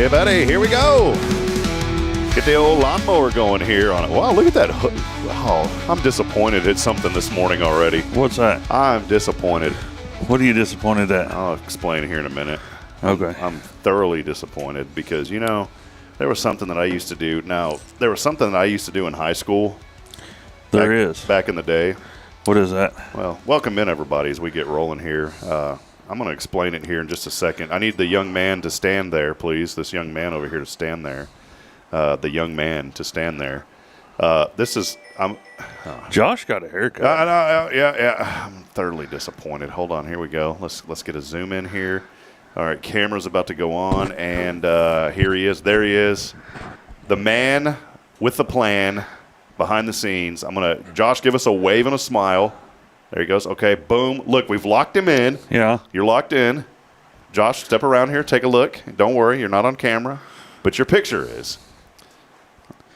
Yeah, buddy, here we go. Get the old lawnmower going here on it. Wow, look at that. Wow, I'm disappointed at something this morning already. What's that? I'm disappointed. What are you disappointed at? I'll explain here in a minute. Okay. I'm thoroughly disappointed because, you know, there was something that I used to do. Now, there was something that I used to do in high school. There is. Back in the day. What is that? Well, welcome in, everybody, as we get rolling here. I'm going to explain it here in just a second. I need the young man to stand there, please. This young man over here to stand there. The young man to stand there. Josh got a haircut. Yeah. I'm thoroughly disappointed. Hold on. Here we go. Let's get a zoom in here. All right, camera's about to go on, and here he is. There he is. The man with the plan behind the scenes. Josh, give us a wave and a smile. There he goes. Okay, boom. Look, we've locked him in. Yeah. You're locked in. Josh, step around here. Take a look. Don't worry. You're not on camera. But your picture is.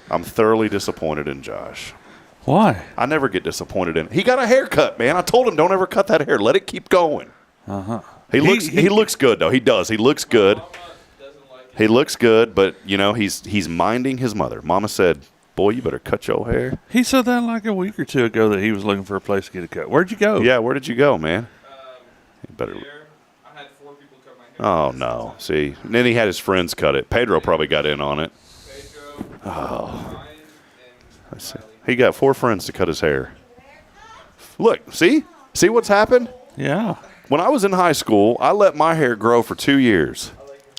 I'm thoroughly disappointed in Josh. Why? I never get disappointed in. He got a haircut, man. I told him don't ever cut that hair. Let it keep going. Uh-huh. He looks good, though. He does. He looks good. He looks good, but, you know, he's minding his mother. Mama said, boy, you better cut your hair. He said that like a week or two ago that he was looking for a place to get a cut. Where'd you go? Yeah, where did you go, man? You better. I had 4 people cut my hair. Oh, no. See? And then he had his friends cut it. Pedro probably got in on it. Oh. Let's see. He got 4 friends to cut his hair. Look, see? See what's happened? Yeah. When I was in high school, I let my hair grow for 2 years.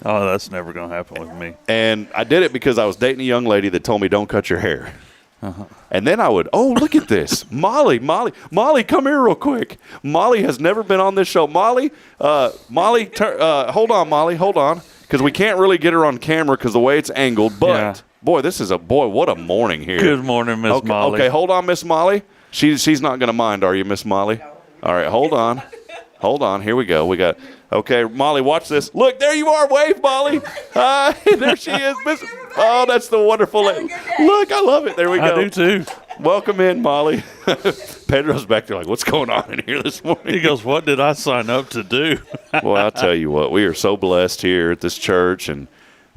Oh, that's never going to happen with me. And I did it because I was dating a young lady that told me, don't cut your hair. Uh-huh. And then I would, look at this. Molly, come here real quick. Molly has never been on this show. Molly, hold on, Molly, hold on. Because we can't really get her on camera because the way it's angled. But, yeah. Boy, what a morning here. Good morning, Miss Molly. Okay, hold on, Miss Molly. She's not going to mind, are you, Miss Molly? No. All right, hold on. Hold on. Here we go. Okay, Molly, watch this. Look, there you are. Wave, Molly. There she is. Oh, that's the wonderful lady. Look, I love it. There we go. I do, too. Welcome in, Molly. Pedro's back there like, what's going on in here this morning? He goes, what did I sign up to do? Well, I'll tell you what. We are so blessed here at this church, and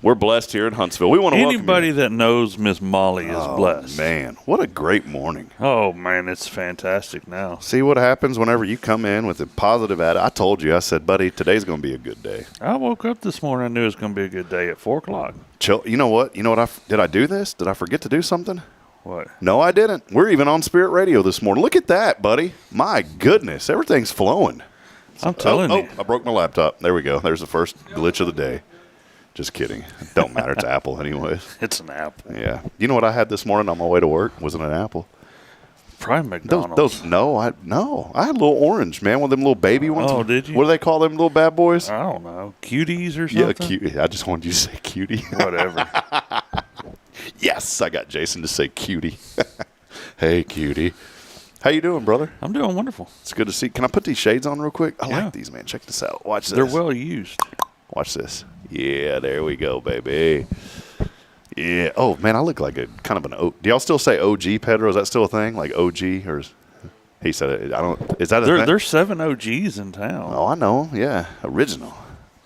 we're blessed here in Huntsville. We want to welcome anybody you. that knows Miss Molly is blessed. Man, what a great morning. Oh, man, it's fantastic now. See what happens whenever you come in with a positive attitude. I told you, I said, buddy, today's going to be a good day. I woke up this morning, I knew it was going to be a good day at 4 o'clock. Chill. You know what? Did I do this? Did I forget to do something? What? No, I didn't. We're even on Spirit Radio this morning. Look at that, buddy. My goodness, everything's flowing. I'm telling you. I broke my laptop. There we go. There's the first glitch of the day. Just kidding. Don't matter. It's Apple anyways. It's an apple. Yeah. You know what I had this morning on my way to work? Wasn't an apple. Probably McDonald's. No. I had a little orange, man. One of them little baby ones. Oh, did you? What do they call them little bad boys? I don't know. Cuties or something? Yeah, cutie. I just wanted you to say cutie. Whatever. Yes, I got Jason to say cutie. Hey, cutie. How you doing, brother? I'm doing wonderful. It's good to see. Can I put these shades on real quick? I Yeah. like these, man. Check this out. Watch this. They're well used. Watch this. Yeah, there we go, baby. Yeah. Oh, man, I look like a kind of an O. Do y'all still say OG, Pedro? Is that still a thing? Like OG? Or he said it. I don't. Is that a thing? There's 7 OGs in town. Oh, I know. Yeah. Original.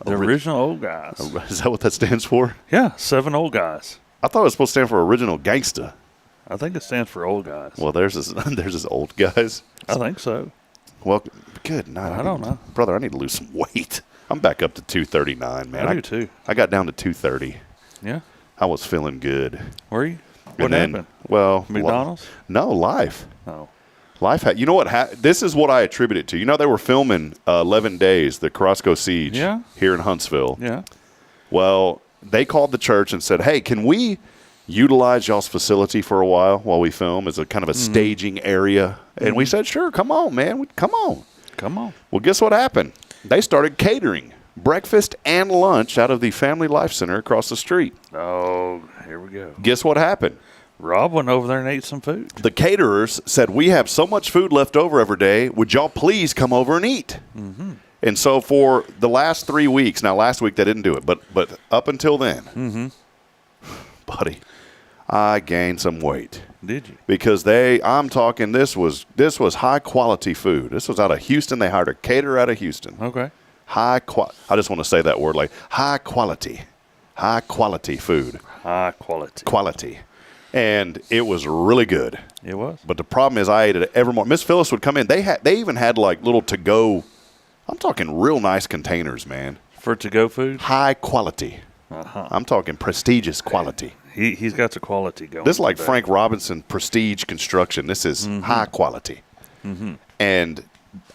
The original old guys. Is that what that stands for? Yeah, 7 old guys. I thought it was supposed to stand for original gangsta. I think it stands for old guys. Well, there's this old guys. I think so. Well, good night. I don't know. Brother, I need to lose some weight. I'm back up to 239, man. I do too. I got down to 230. Yeah. I was feeling good. Were you? What And then, happened? Well, McDonald's? No, life. Oh. Life. You know what? This is what I attribute it to. You know, they were filming 11 Days, the Carrasco Siege here in Huntsville. Yeah. Well, they called the church and said, hey, can we utilize y'all's facility for a while we film as a kind of a staging area? And we said, sure, come on, man. Come on. Come on. Well, guess what happened? They started catering breakfast and lunch out of the Family Life Center across the street. Oh, here we go. Guess what happened? Rob went over there and ate some food. The caterers said, we have so much food left over every day. Would y'all please come over and eat? Mm-hmm. And so for the last 3 weeks, now last week they didn't do it, but up until then, buddy, I gained some weight. Did you? Because I'm talking, this was high quality food. This was out of Houston. They hired a caterer out of Houston. Okay. I just want to say that word, like high quality. High quality food. High quality. Quality. And it was really good. It was. But the problem is I ate it every morning. Miss Phyllis would come in. They even had like little to-go, I'm talking real nice containers, man. For to-go food? High quality. I'm talking prestigious quality. He's got the quality going. This is like today. Frank Robinson Prestige Construction. This is high quality. And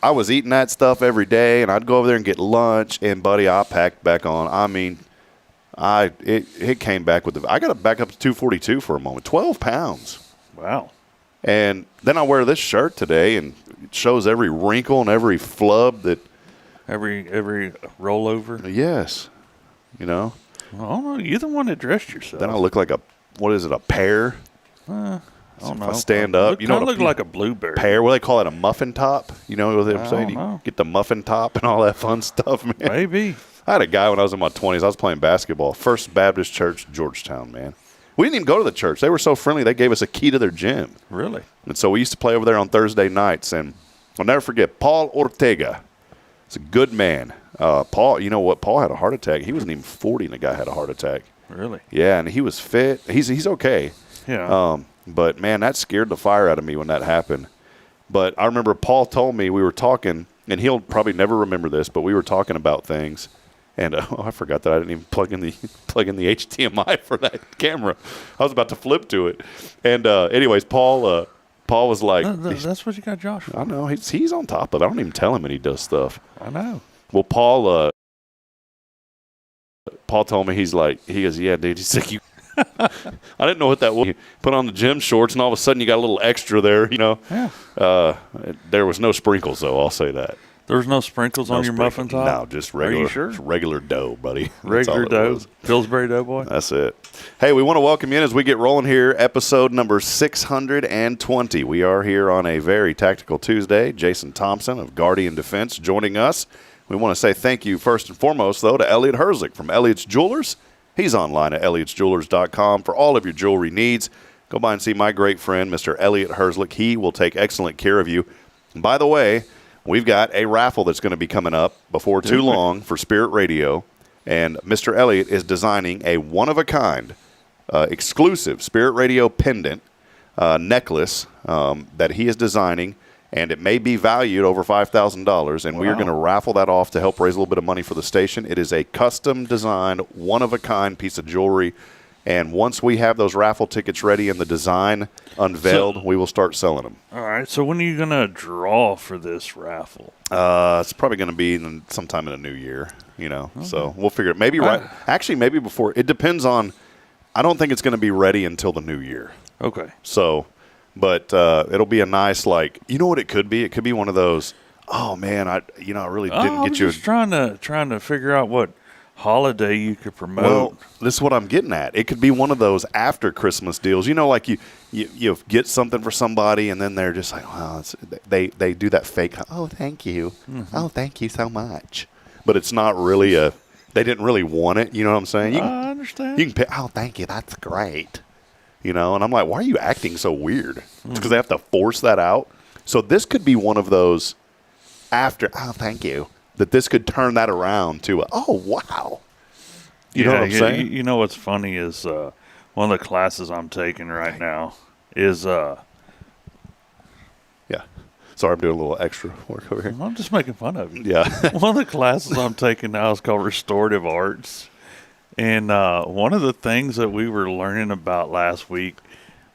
I was eating that stuff every day, and I'd go over there and get lunch, and, buddy, I packed back on. I mean, it came back with I got it back up to 242 for a moment, 12 pounds. Wow. And then I wear this shirt today, and it shows every wrinkle and every flub that. Every rollover. Yes, you know. Well, I don't know. You're the one that dressed yourself. Then I look like a pear? I don't know. If I stand up, you know, I look like a blueberry. Pear. What do they call it? A muffin top? You know what I'm saying? know. You get the muffin top and all that fun stuff, man. Maybe. I had a guy when I was in my 20s. I was playing basketball. First Baptist Church, Georgetown, man. We didn't even go to the church. They were so friendly. They gave us a key to their gym. Really? And so we used to play over there on Thursday nights. And I'll never forget Paul Ortega. He's a good man. Paul, you know what? Paul had a heart attack. He wasn't even 40 and the guy had a heart attack. Really? Yeah, and he was fit. He's okay. Yeah. But, man, that scared the fire out of me when that happened. But I remember Paul told me, we were talking, and he'll probably never remember this, but we were talking about things. And I forgot that I didn't even plug in the HDMI for that camera. I was about to flip to it. And anyways, Paul was like, that's what you got Josh for. I know, he's on top of it. I don't even tell him when he does stuff. I know. Well, Paul told me, he goes, yeah, dude. He's like, I didn't know what that was. You put on the gym shorts, and all of a sudden you got a little extra there, you know. Yeah. There was no sprinkles, though. I'll say that. There was no sprinkles on your muffin top? No, just regular. Are you sure? Regular dough, buddy. Regular dough. Was. Pillsbury Doughboy. That's it. Hey, we want to welcome you in as we get rolling here. Episode number 620. We are here on a very tactical Tuesday. Jason Thompson of Guardian Defense joining us. We want to say thank you first and foremost, though, to Elliot Herzlich from Elliot's Jewelers. He's online at elliotsjewelers.com for all of your jewelry needs. Go by and see my great friend, Mr. Elliot Herzlich. He will take excellent care of you. And by the way, we've got a raffle that's going to be coming up before too long for Spirit Radio. And Mr. Elliot is designing a one-of-a-kind, exclusive Spirit Radio pendant necklace that he is designing. And it may be valued over $5,000, and we are going to raffle that off to help raise a little bit of money for the station. It is a custom-designed, one-of-a-kind piece of jewelry, and once we have those raffle tickets ready and the design unveiled, we will start selling them. All right, so when are you going to draw for this raffle? It's probably going to be sometime in the new year, you know, so we'll figure it. Maybe maybe before. It depends on – I don't think it's going to be ready until the new year. Okay. So – but it'll be a nice, like, you know what it could be? It could be one of those, oh, man, I really didn't get you. I was just trying to figure out what holiday you could promote. Well, this is what I'm getting at. It could be one of those after Christmas deals. You know, like you get something for somebody, and then they're just like, wow, they do that fake, oh, thank you. Mm-hmm. Oh, thank you so much. But it's not really they didn't really want it. You know what I'm saying? I understand. You can pay, oh, thank you. That's great. You know, and I'm like, why are you acting so weird? It's because they have to force that out. So this could be one of those after, oh, thank you, that this could turn that around to, oh, wow. You know what I'm saying? You know what's funny is one of the classes I'm taking right now is yeah. Sorry, I'm doing a little extra work over here. I'm just making fun of you. Yeah. One of the classes I'm taking now is called Restorative Arts. And one of the things that we were learning about last week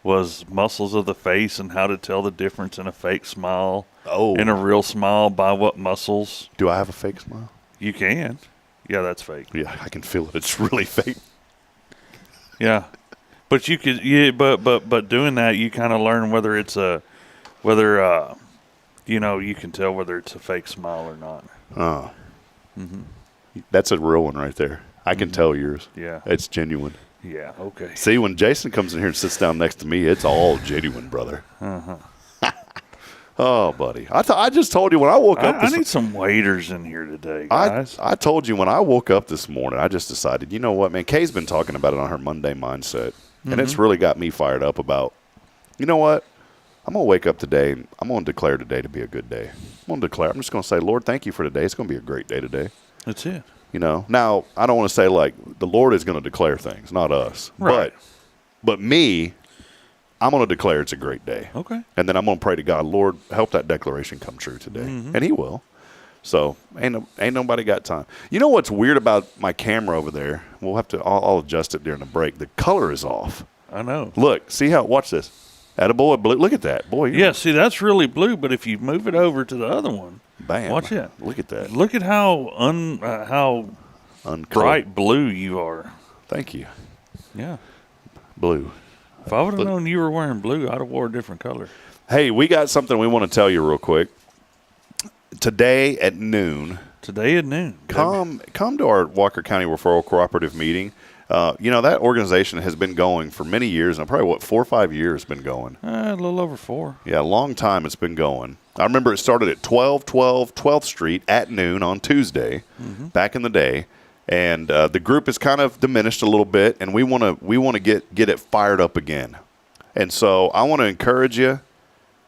was muscles of the face and how to tell the difference in a fake smile and a real smile by what muscles. Do I have a fake smile? You can. Yeah, that's fake. Yeah, I can feel it. It's really fake. Yeah. But you could but doing that you kind of learn whether it's you can tell whether it's a fake smile or not. Oh. Mm-hmm. That's a real one right there. I can tell yours. Yeah. It's genuine. Yeah, okay. See, when Jason comes in here and sits down next to me, it's all genuine, brother. Uh-huh. Oh, buddy. I just told you when I woke up. I need some waiters in here today, guys. I told you when I woke up this morning, I just decided, you know what, man? Kay's been talking about it on her Monday mindset, and it's really got me fired up about, you know what? I'm going to wake up today, and I'm going to declare today to be a good day. I'm just going to say, Lord, thank you for today. It's going to be a great day today. That's it. You know, now I don't want to say like the Lord is going to declare things, not us. Right. But me, I'm going to declare it's a great day. Okay. And then I'm going to pray to God, Lord, help that declaration come true today. And he will. So ain't nobody got time. You know what's weird about my camera over there? We'll have to, I'll adjust it during the break. The color is off. I know. Look, see how, watch this. Attaboy, blue. Look at that. Boy. Yeah, see, that's really blue, but if you move it over to the other one, Bam. watch it. Look at that. Look at how Uncolored. bright blue you are. Thank you. Yeah. Blue. If I would have known you were wearing blue, I'd have wore a different color. Hey, we got something we want to tell you real quick. Today at noon, Today at noon. come to our Walker County Referral Cooperative meeting. You know, that organization has been going for many years, and probably, 4 or 5 years been going. A little over 4. Yeah, a long time it's been going. I remember it started at 1212 12th Street at noon on Tuesday, back in the day. And the group has kind of diminished a little bit, and we want to get it fired up again. And so I want to encourage you,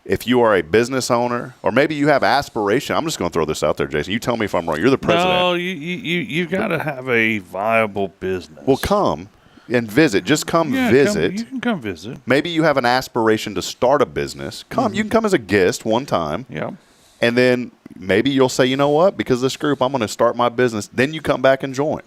if you are a business owner, or maybe you have aspiration. I'm just going to throw this out there, Jason. You tell me if I'm wrong. You're the president. No, you got to have a viable business. Well, come and visit. Just come Yeah, visit. you can come visit. Maybe you have an aspiration to start a business. Come. You can come as a guest one time. Yeah. And then maybe you'll say, you know what, because of this group, I'm going to start my business. Then you come back and join.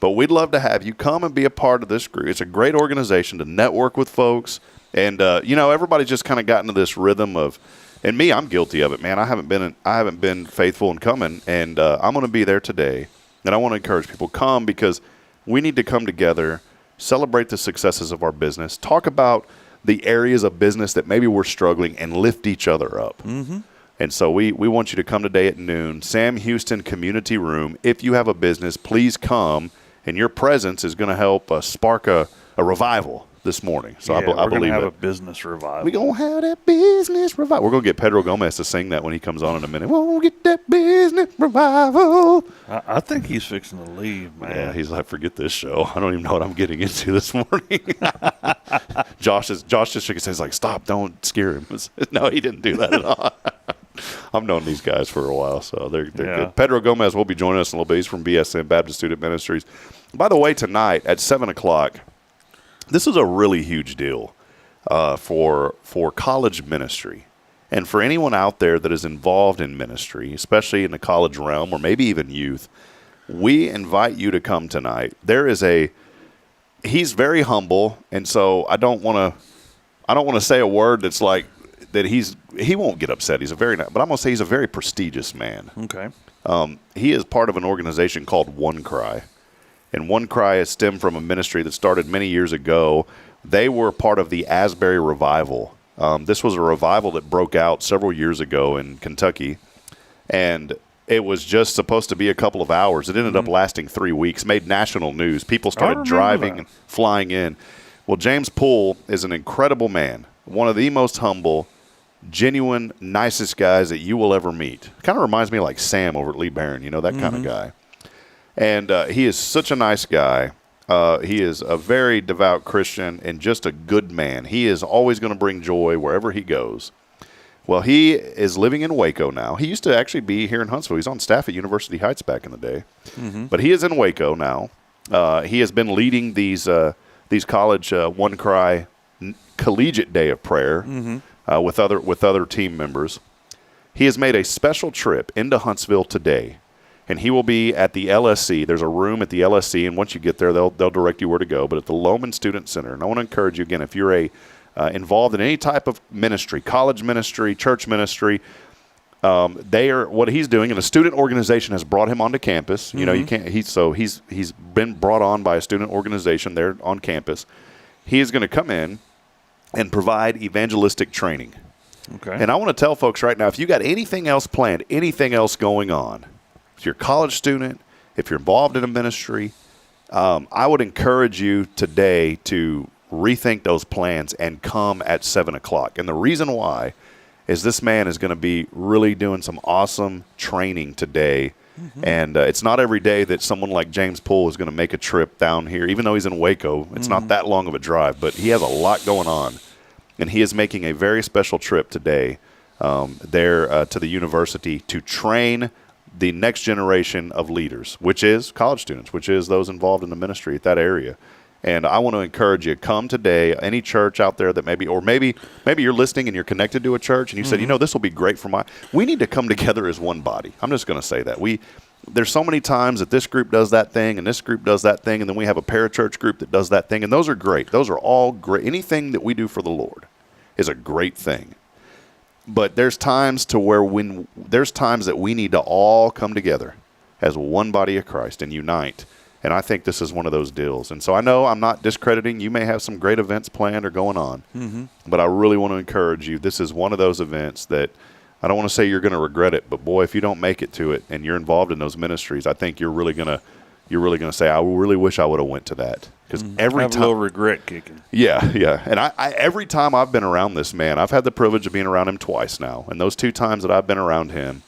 But we'd love to have you come and be a part of this group. It's a great organization to network with folks. And, you know, everybody's just kind of gotten to this rhythm of, and me, I'm guilty of it, man. I haven't been faithful in coming, and I'm going to be there today. And I want to encourage people, come, because we need to come together, celebrate the successes of our business, talk about the areas of business that maybe we're struggling, and lift each other up. And so we want you to come today at noon, Sam Houston Community Room. If you have a business, please come, and your presence is going to help spark a revival this morning. So I believe we're gonna have it. a business revival. We're going to have that business revival. We're going to get Pedro Gomez to sing that when he comes on in a minute. We're going to get that business revival. I think he's fixing to leave, man. Yeah, he's like, forget this show. I don't even know what I'm getting into this morning. Josh just shook his head. He's like, stop, don't scare him. No, he didn't do that at all. I've known these guys for a while, so they're good. Pedro Gomez will be joining us in a little bit. He's from BSM, Baptist Student Ministries. By the way, tonight at 7 o'clock, this is a really huge deal for college ministry. And for anyone out there that is involved in ministry, especially in the college realm or maybe even youth, we invite you to come tonight. He's very humble, and so I don't want to say a word that's like that he won't get upset. He's but I'm going to say he's a very prestigious man. Okay. He is part of an organization called One Cry. And One Cry has stemmed from a ministry that started many years ago. They were part of the Asbury Revival. This was a revival that broke out several years ago in Kentucky. And it was just supposed to be a couple of hours. It ended up lasting 3 weeks, made national news. People started driving and flying in. Well, James Poole is an incredible man, one of the most humble, genuine, nicest guys that you will ever meet. Kind of reminds me of like Sam over at Lee Barron, that kind of guy. And he is such a nice guy. He is a very devout Christian and just a good man. He is always going to bring joy wherever he goes. Well, he is living in Waco now. He used to actually be here in Huntsville. He's on staff at University Heights back in the day. But he is in Waco now. He has been leading these college One Cry collegiate day of prayer with other team members. He has made a special trip into Huntsville today. And he will be at the LSC. There's a room at the LSC, and once you get there, they'll direct you where to go. But at the Lohman Student Center. And I want to encourage you, again, if you're involved in any type of ministry, college ministry, church ministry, what he's doing, and a student organization has brought him onto campus. You can't. He's been brought on by a student organization there on campus. He is going to come in and provide evangelistic training. Okay. And I want to tell folks right now, if you got anything else planned, anything else going on, if you're a college student, if you're involved in a ministry, I would encourage you today to rethink those plans and come at 7 o'clock. And the reason why is this man is going to be really doing some awesome training today. And it's not every day that someone like James Poole is going to make a trip down here. Even though he's in Waco, it's not that long of a drive, but he has a lot going on. And he is making a very special trip today there to the university to train the next generation of leaders, which is college students, which is those involved in the ministry at that area. And I want to encourage you, come today, any church out there that maybe you're listening and you're connected to a church and you said, this will be great for we need to come together as one body. I'm just going to say that. There's so many times that this group does that thing and this group does that thing, and then we have a parachurch group that does that thing, and those are great. Those are all great. Anything that we do for the Lord is a great thing. But there's times that we need to all come together as one body of Christ and unite. And I think this is one of those deals. And so I know I'm not discrediting. You may have some great events planned or going on. But I really want to encourage you. This is one of those events that I don't want to say you're going to regret it, but boy, if you don't make it to it and you're involved in those ministries, I think you're really going to say, I really wish I would have went to that. Because every time, a little regret kicking. Yeah. And I every time I've been around this man, I've had the privilege of being around him twice now. And those 2 times that I've been around him,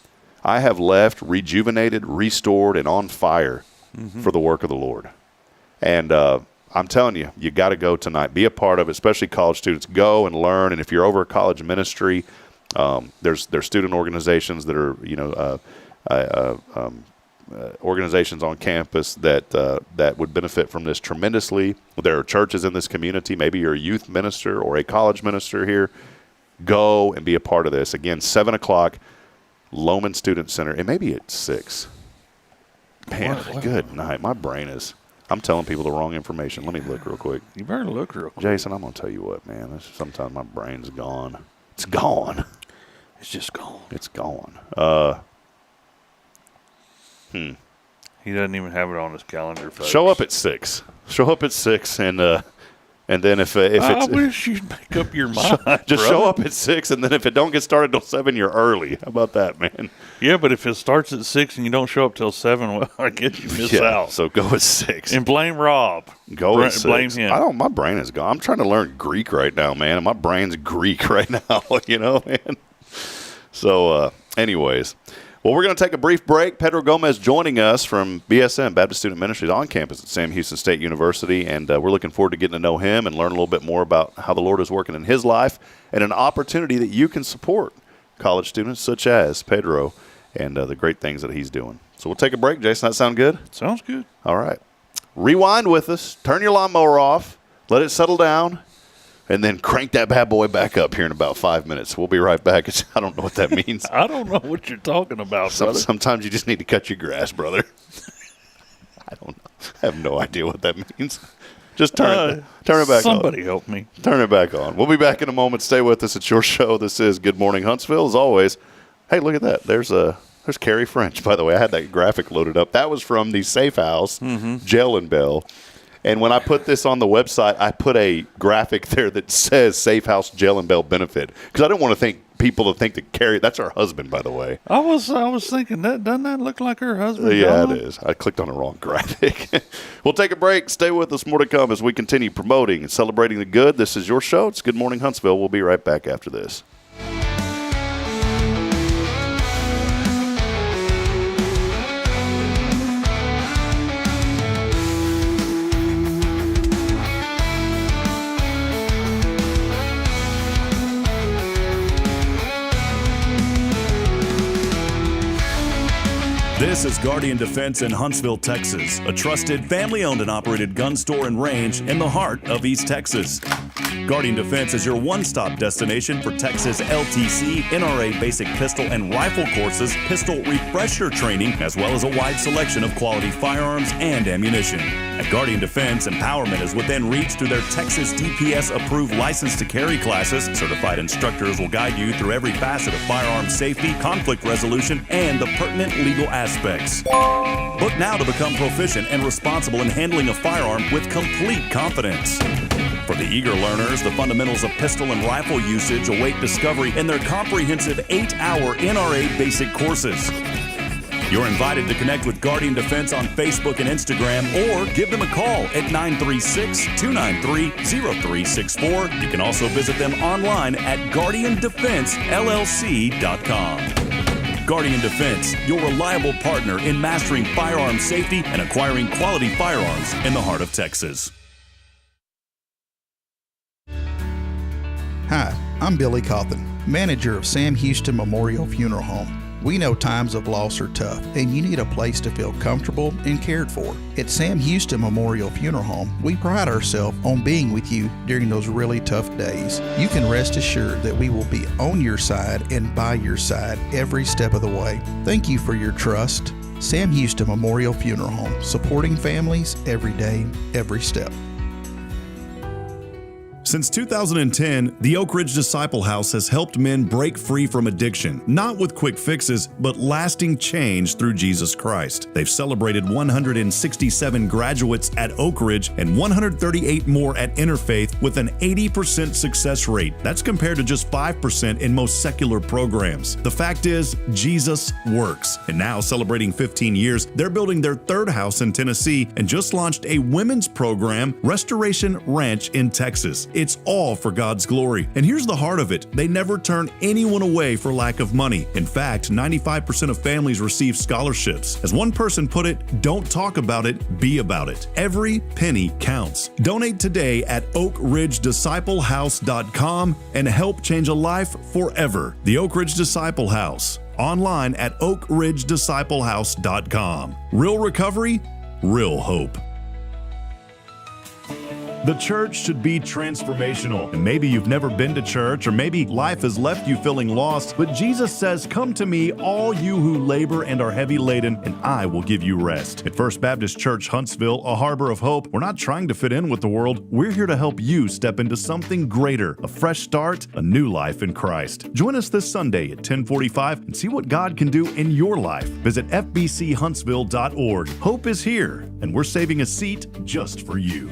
I have left rejuvenated, restored, and on fire for the work of the Lord. And I'm telling you, you got to go tonight. Be a part of it, especially college students. Go and learn. And if you're over a college ministry, there's student organizations that are, organizations on campus that would benefit from this tremendously. There are churches in this community. Maybe you're a youth minister or a college minister here. Go and be a part of this. Again, 7 o'clock, Loman Student Center. It may be at 6. Man, good night. My brain is... I'm telling people the wrong information. Let me look real quick. You better look real quick. Jason, I'm going to tell you what, man. Sometimes my brain's gone. It's gone. It's just gone. It's gone. He doesn't even have it on his calendar, folks. Show up at 6. Show up at 6, and then if I it's... wish you'd make up your mind, just show up at 6, and then if it don't get started till 7, you're early. How about that, man? Yeah, but if it starts at 6 and you don't show up till 7, well, I guess you miss out. So go at 6. And blame Rob. Go at 6. Blame him. My brain is gone. I'm trying to learn Greek right now, man, and my brain's Greek right now, man. So, anyways... Well, we're going to take a brief break. Pedro Gomez joining us from BSM, Baptist Student Ministries, on campus at Sam Houston State University, and we're looking forward to getting to know him and learn a little bit more about how the Lord is working in his life and an opportunity that you can support college students such as Pedro and the great things that he's doing. So we'll take a break. Jason, that sound good? Sounds good. All right. Rewind with us. Turn your lawnmower off. Let it settle down. And then crank that bad boy back up here in about 5 minutes. We'll be right back. I don't know what that means. I don't know what you're talking about, brother. Sometimes you just need to cut your grass, brother. I don't know. I have no idea what that means. Just turn it back on. Somebody help me. Turn it back on. We'll be back in a moment. Stay with us. It's your show. This is Good Morning Huntsville, as always. Hey, look at that. There's Carrie French, by the way. I had that graphic loaded up. That was from the Safe House, Gel and Bell. And when I put this on the website, I put a graphic there that says Safe House Gel and Bell Benefit, because I don't want to people to think that Carrie, that's her husband, by the way. I was thinking, doesn't that look like her husband? Yeah, it is. I clicked on the wrong graphic. We'll take a break. Stay with us. More to come as we continue promoting and celebrating the good. This is your show. It's Good Morning Huntsville. We'll be right back after this. This is Guardian Defense in Huntsville, Texas, a trusted, family-owned and operated gun store and range in the heart of East Texas. Guardian Defense is your one-stop destination for Texas LTC, NRA basic pistol and rifle courses, pistol refresher training, as well as a wide selection of quality firearms and ammunition. At Guardian Defense, empowerment is within reach through their Texas DPS-approved license to carry classes. Certified instructors will guide you through every facet of firearm safety, conflict resolution, and the pertinent legal aspects. Book now to become proficient and responsible in handling a firearm with complete confidence. For the eager learners, the fundamentals of pistol and rifle usage await discovery in their comprehensive 8-hour NRA basic courses. You're invited to connect with Guardian Defense on Facebook and Instagram, or give them a call at 936-293-0364. You can also visit them online at guardiandefensellc.com. Guardian Defense, your reliable partner in mastering firearm safety and acquiring quality firearms in the heart of Texas. Hi, I'm Billy Cawthon, manager of Sam Houston Memorial Funeral Home. We know times of loss are tough, and you need a place to feel comfortable and cared for. At Sam Houston Memorial Funeral Home, we pride ourselves on being with you during those really tough days. You can rest assured that we will be on your side and by your side every step of the way. Thank you for your trust. Sam Houston Memorial Funeral Home, supporting families every day, every step. Since 2010, the Oak Ridge Disciple House has helped men break free from addiction, not with quick fixes, but lasting change through Jesus Christ. They've celebrated 167 graduates at Oak Ridge and 138 more at Interfaith with an 80% success rate. That's compared to just 5% in most secular programs. The fact is, Jesus works. And now, celebrating 15 years, they're building their third house in Tennessee and just launched a women's program, Restoration Ranch in Texas. It's all for God's glory. And here's the heart of it. They never turn anyone away for lack of money. In fact, 95% of families receive scholarships. As one person put it, don't talk about it, be about it. Every penny counts. Donate today at oakridgedisciplehouse.com and help change a life forever. The Oak Ridge Disciple House. Online at oakridgedisciplehouse.com. Real recovery, real hope. The church should be transformational. And maybe you've never been to church, or maybe life has left you feeling lost, but Jesus says, "Come to me, all you who labor and are heavy laden, and I will give you rest." At First Baptist Church, Huntsville, a harbor of hope, we're not trying to fit in with the world. We're here to help you step into something greater, a fresh start, a new life in Christ. Join us this Sunday at 10:45 and see what God can do in your life. Visit fbchuntsville.org. Hope is here, and we're saving a seat just for you.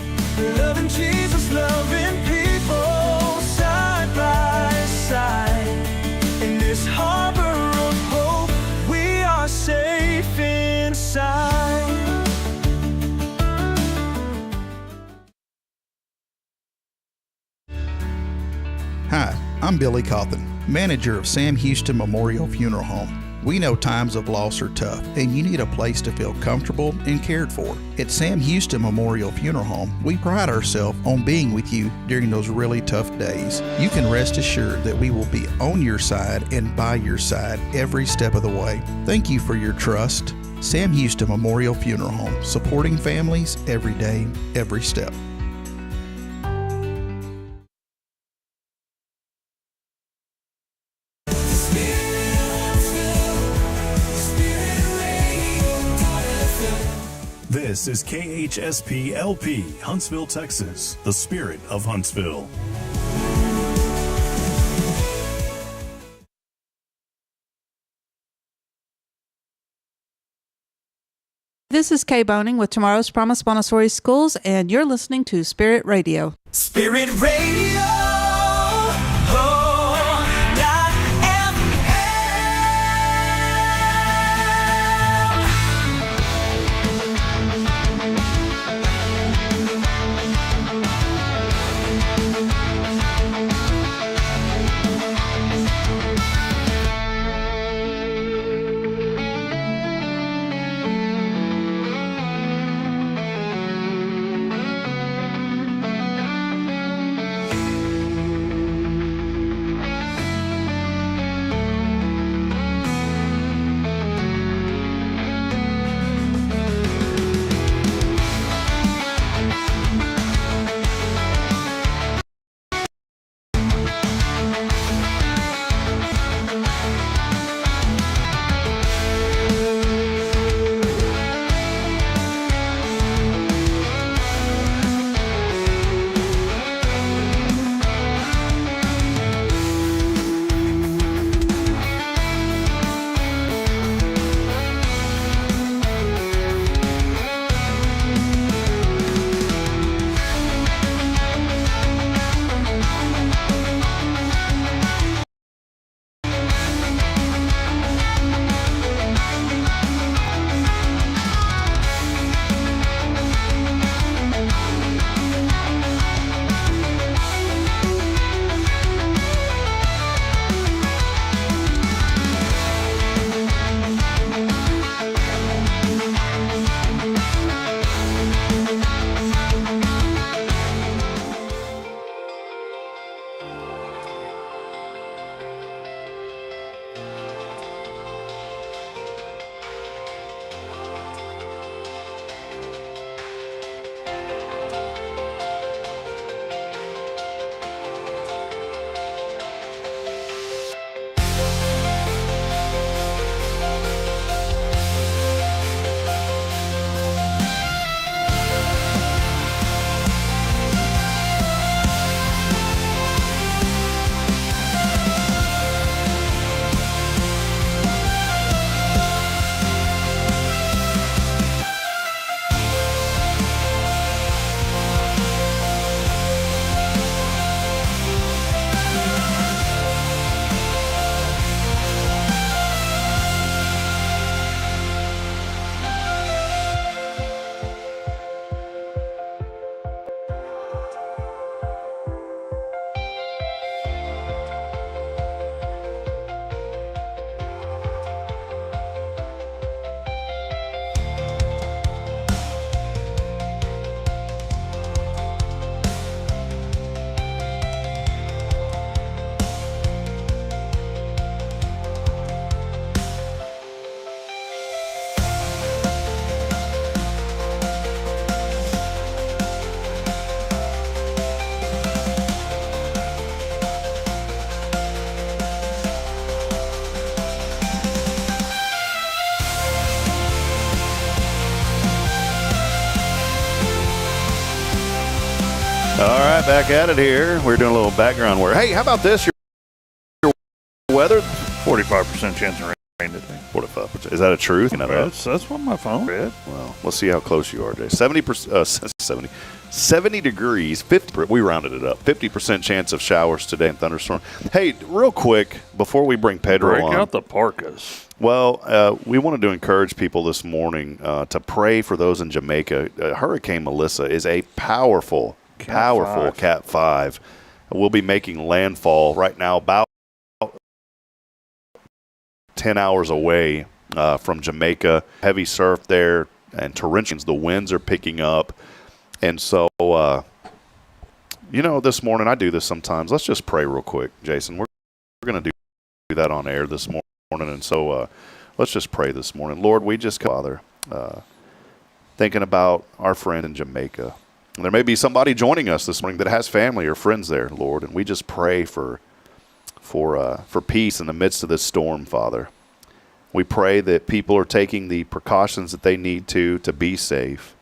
Loving Jesus, loving people side by side. In this harbor of hope, we are safe inside. Hi, I'm Billy Cawthon, manager of Sam Houston Memorial Funeral Home. We know times of loss are tough, and you need a place to feel comfortable and cared for. At Sam Houston Memorial Funeral Home, we pride ourselves on being with you during those really tough days. You can rest assured that we will be on your side and by your side every step of the way. Thank you for your trust. Sam Houston Memorial Funeral Home, supporting families every day, every step. This is KHSP LP, Huntsville, Texas, the spirit of Huntsville. This is Kay Boning with Tomorrow's Promise Montessori Schools, and you're listening to Spirit Radio. Spirit Radio. All right, back at it here. We're doing a little background work. Hey, how about this? Your weather? 45% chance of rain today. 45%. Is that a truth? You know that? That's what my phone read. Well, let's see how close you are, Jay. 70 degrees, 50. We rounded it up. 50% chance of showers today and thunderstorm. Hey, real quick, before we bring Pedro Break on. out the parkas. Well, we wanted to encourage people this morning to pray for those in Jamaica. Hurricane Melissa is a powerful Cat 5. We'll be making landfall right now about 10 hours away from Jamaica. Heavy surf there and torrential. The winds are picking up. And so, this morning, I do this sometimes. Let's just pray real quick, Jason. We're going to do that on air this morning. And so let's just pray this morning. Lord, we just, Father, thinking about our friend in Jamaica. There may be somebody joining us this morning that has family or friends there, Lord, and we just pray for peace in the midst of this storm, Father. We pray that people are taking the precautions that they need to be safe.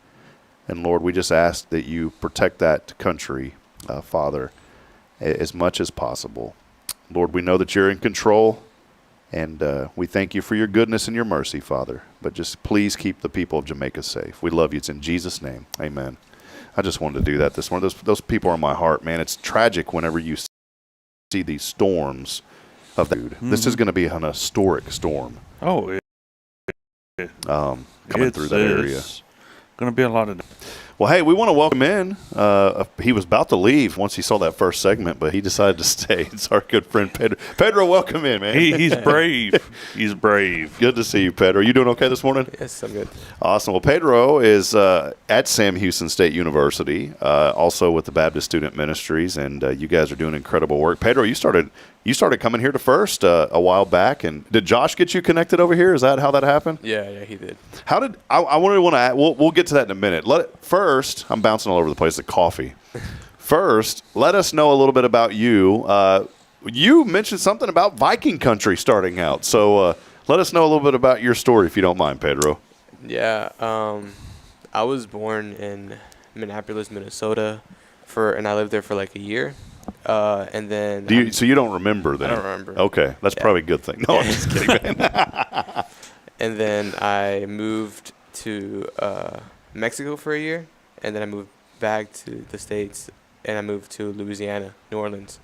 And, Lord, we just ask that you protect that country, Father, as much as possible. Lord, we know that you're in control, and we thank you for your goodness and your mercy, Father. But just please keep the people of Jamaica safe. We love you. It's in Jesus' name. Amen. I just wanted to do that this morning. Those people are in my heart, man. It's tragic whenever you see these storms of food. Mm-hmm. This is going to be an historic storm. Oh, coming through that area. It's going to be a lot of. Well, hey, we want to welcome in. He was about to leave once he saw that first segment, but he decided to stay. It's our good friend Pedro. Pedro, welcome in, man. He's brave. He's brave. Good to see you, Pedro. You doing okay this morning? Yes, I'm good. Awesome. Well, Pedro is at Sam Houston State University, also with the Baptist Student Ministries, and you guys are doing incredible work. Pedro, you started coming here to First a while back, and did Josh get you connected over here? Is that how that happened? Yeah, he did. How did I want to add? We'll get to that in a minute. First, I'm bouncing all over the place. The coffee. First, let us know a little bit about you. You mentioned something about Viking country starting out, so let us know a little bit about your story, if you don't mind, Pedro. Yeah, I was born in Minneapolis, Minnesota, and I lived there for like a year. And then so you don't remember then? I don't remember. Okay, that's probably a good thing. No, I'm just kidding, man. And then I moved to Mexico for a year, and then I moved back to the States, and I moved to Louisiana, New Orleans,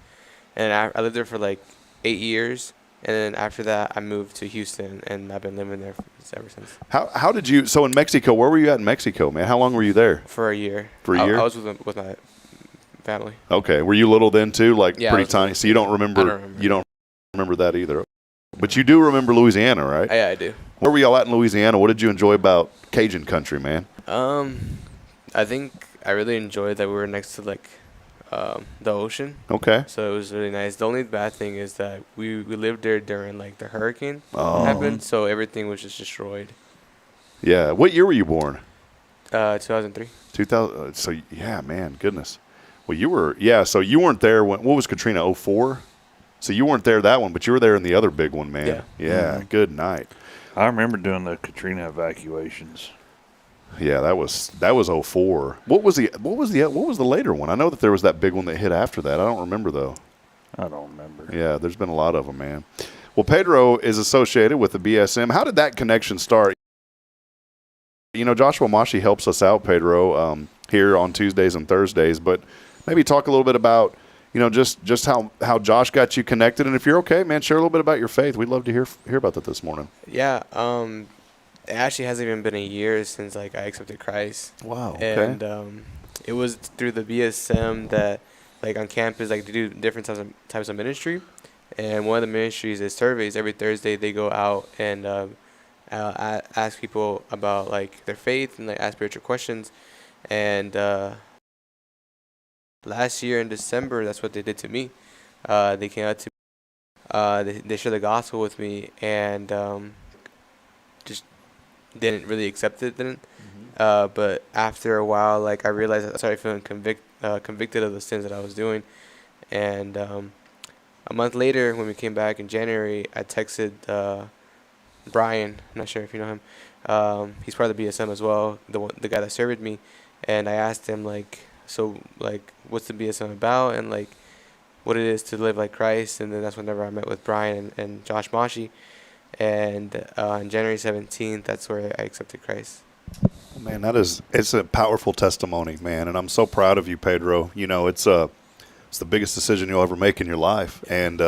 and I lived there for like 8 years. And then after that, I moved to Houston, and I've been living there ever since. How did you? So in Mexico, where were you at in Mexico, man? How long were you there? For a year. For a year? I was with my family. Okay. Were you little then too? Like yeah, pretty tiny? So you don't remember? I don't remember. You don't remember that either. But you do remember Louisiana, right? Yeah, I do. Where were y'all at in Louisiana? What did you enjoy about Cajun country, man? I think I really enjoyed that we were next to like the ocean. Okay. So it was really nice. The only bad thing is that we lived there during like the hurricane happened, so everything was just destroyed. Yeah. What year were you born? 2003. 2000. So yeah, man, goodness. Well, so you weren't there when, what was Katrina, 2004? So you weren't there that one, but you were there in the other big one, man. Yeah. Yeah, Mm-hmm. Good night. I remember doing the Katrina evacuations. Yeah, that was 2004. What was the later one? I know that there was that big one that hit after that. I don't remember though. I don't remember. Yeah, there's been a lot of them, man. Well, Pedro is associated with the BSM. How did that connection start? You know, Joshua Mashi helps us out, Pedro, here on Tuesdays and Thursdays, but maybe talk a little bit about, you know, just how Josh got you connected, and if you're okay, man, share a little bit about your faith. We'd love to hear about that this morning. Yeah. It actually hasn't even been a year since like I accepted Christ. Wow. Okay. And it was through the BSM that like on campus like they do different types of ministry, and one of the ministries is surveys. Every Thursday they go out and ask people about like their faith and like ask spiritual questions. And last year in December, that's what they did to me. They came out to me. They shared the gospel with me, and just didn't really accept it then. But after a while, like I realized I started feeling convicted of the sins that I was doing. And a month later, when we came back in January, I texted Brian. I'm not sure if you know him. He's part of the BSM as well, the guy that served me. And I asked him like, so like what's the BSM about, and like what it is to live like Christ. And then that's whenever I met with Brian and Josh Mashi, and on January 17th, that's where I accepted Christ. Man, it's a powerful testimony, man, and I'm so proud of you, Pedro. You know, it's the biggest decision you'll ever make in your life, and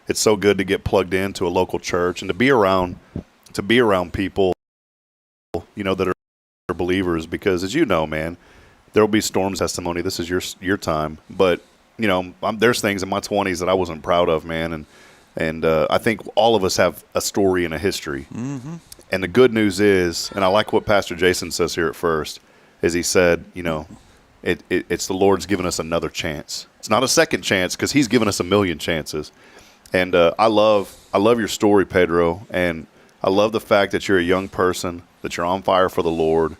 it's so good to get plugged into a local church and to be around people, you know, that are believers. Because as you know, man, there will be storms. Testimony. This is your time, but you know, there's things in my 20s that I wasn't proud of, man, and I think all of us have a story and a history. Mm-hmm. And the good news is, and I like what Pastor Jason says here at first, is he said, you know, it's the Lord's given us another chance. It's not a second chance, because he's given us a million chances. And I love your story, Pedro, and I love the fact that you're a young person, that you're on fire for the Lord,